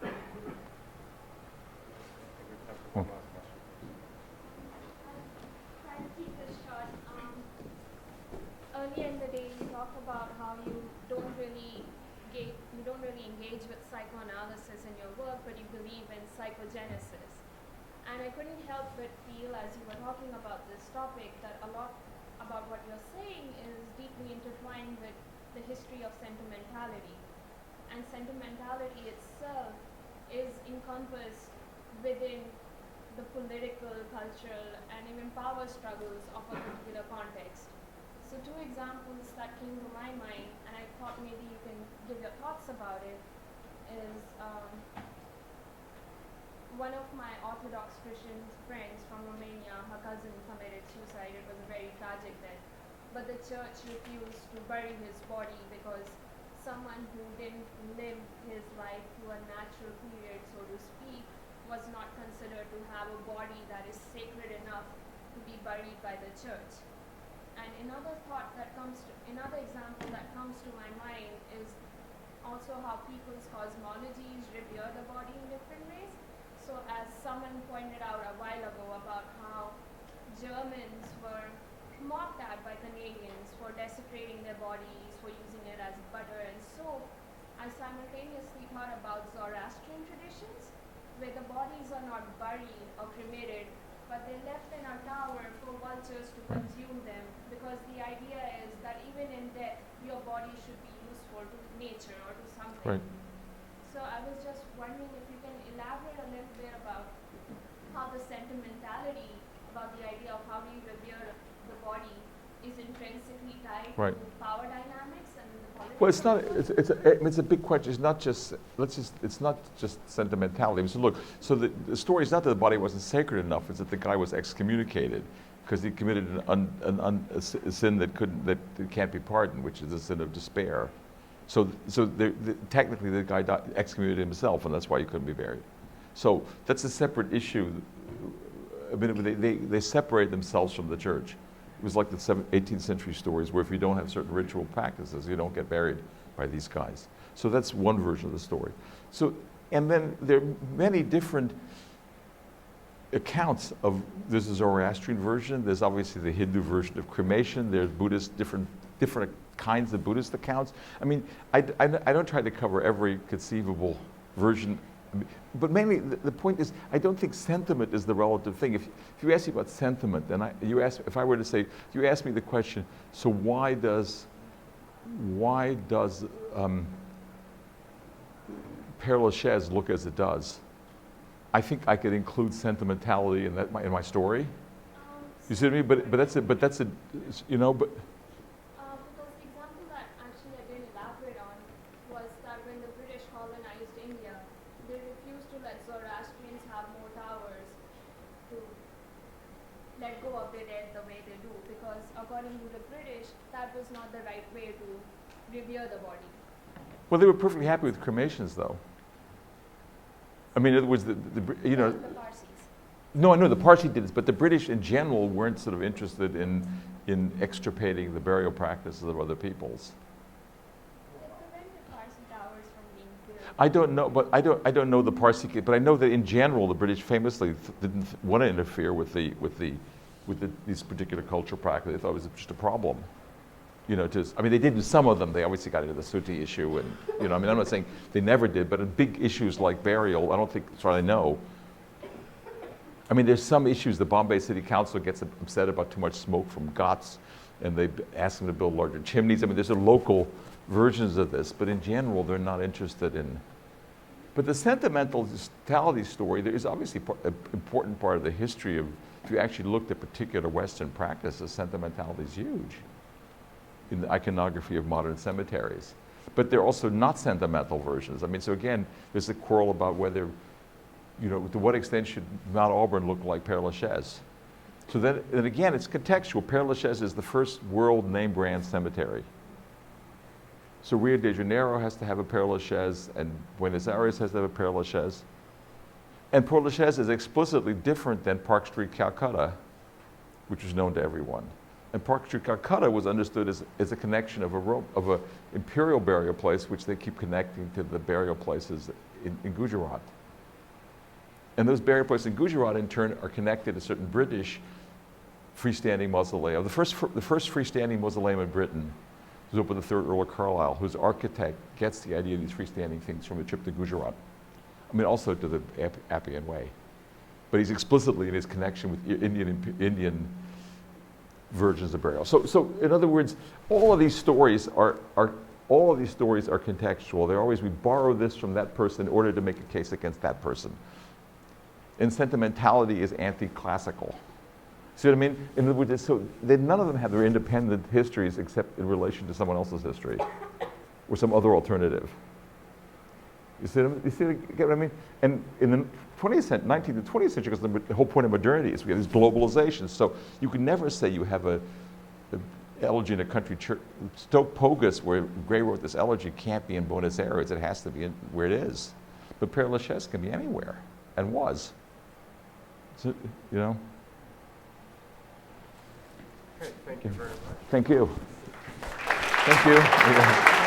Try to keep this short. Earlier in the day, you talked about how you don't really engage with psychoanalysis in your work, but you believe in psychogenesis. And I couldn't help but feel, as you were talking about this topic, that a lot about what you're saying is deeply intertwined with the history of sentimentality. And sentimentality itself is encompassed within the political, cultural, and even power struggles of a particular context. So two examples that came to my mind, and I thought maybe you can give your thoughts about it, is one of my Orthodox Christian friends from Romania, her cousin committed suicide. It was a very tragic death. But the church refused to bury his body because someone who didn't live his life through a natural period, so to speak, was not considered to have a body that is sacred enough to be buried by the church. And another example that comes to my mind is also how people's cosmologies revere the body in different ways. So as someone pointed out a while ago about how Germans were mocked at by Canadians for desecrating their bodies, for using it as butter and soap, I simultaneously thought about Zoroastrian traditions, where the bodies are not buried or cremated, but they're left in a tower for vultures to consume them, because the idea is that even in death, your body should be useful to nature or to something. Right. So I was just wondering if you can elaborate a little bit about how the sentimentality, about the idea of how do you revere the body, is intrinsically tied Right. to power dynamics and the politics. Well, it's not. It's a big question. It's not just. It's not just sentimentality. So look. So the story is not that the body wasn't sacred enough. It's that the guy was excommunicated because he committed a sin that can't be pardoned, which is a sin of despair. So technically the guy excommunicated himself, and that's why he couldn't be buried. So that's a separate issue. I mean, they separate themselves from the church. It was like the 18th century stories where if you don't have certain ritual practices, you don't get buried by these guys. So that's one version of the story. So, and then there are many different accounts of, there's a Zoroastrian version, there's obviously the Hindu version of cremation, there's Buddhist, different kinds of Buddhist accounts. I mean, I don't try to cover every conceivable version. But mainly, the point is, I don't think sentiment is the relative thing. If you ask me about sentiment, if I were to say, you ask me the question, so why does Père Lachaise look as it does? I think I could include sentimentality in my story. You see what I mean? But that's a, you know, but Because the example that actually I didn't elaborate on was that when the British colonized India, they refused to let Zoroastrians have more towers to let go of their dead the way they do, because according to the British, that was not the right way to revere the body. well, they were perfectly happy with cremations, though. I mean, in other words, you know, The Parsis. no, I know the Parsi did this, but the British in general weren't sort of interested in extirpating the burial practices of other peoples. They prevented Parsi towers from being built. I don't know, but I don't know the Parsi, but I know that in general the British famously didn't want to interfere with these particular cultural practices. They thought it was just a problem. You know, I mean, they did in some of them. They obviously got into the Suti issue, and you know, I mean, I'm not saying they never did, but in big issues like burial, I don't think, as far as I know. I mean, there's some issues. The Bombay City Council gets upset about too much smoke from ghats, and they ask them to build larger chimneys. I mean, there's local versions of this, but in general, they're not interested in. But the sentimentality story, there is obviously an important part of the history of, if you actually looked at particular Western practices, sentimentality is huge in the iconography of modern cemeteries. But they're also not sentimental versions. I mean, so again, there's a quarrel about whether, you know, to what extent should Mount Auburn look like Père Lachaise? So then again, it's contextual. Père Lachaise is the first world name brand cemetery. So Rio de Janeiro has to have a Père Lachaise, and Buenos Aires has to have a Père Lachaise. And Père Lachaise is explicitly different than Park Street, Calcutta, which is known to everyone. And Park Street, Calcutta was understood as a connection of a imperial burial place, which they keep connecting to the burial places in Gujarat. And those burial places in Gujarat, in turn, are connected to certain British freestanding mausolea. The first freestanding mausoleum in Britain was opened by the third Earl of Carlisle, whose architect gets the idea of these freestanding things from a trip to Gujarat. I mean, also to the Appian Way. But he's explicitly in his connection with Indian versions of burial. So in other words, all of these stories are contextual. They're always, we borrow this from that person in order to make a case against that person. And sentimentality is anti-classical. See what I mean? In other words, so none of them have their independent histories except in relation to someone else's history or some other alternative. You get what I mean? And in the 19th and 20th century, because the whole point of modernity is we have these globalizations. So you can never say you have an elegy in a country church. Stoke Pogus, where Gray wrote this elegy, can't be in Buenos Aires. It has to be where it is. But Père Lachaise can be anywhere, and was. So, you know? Okay, thank you very much. Thank you. Thank you.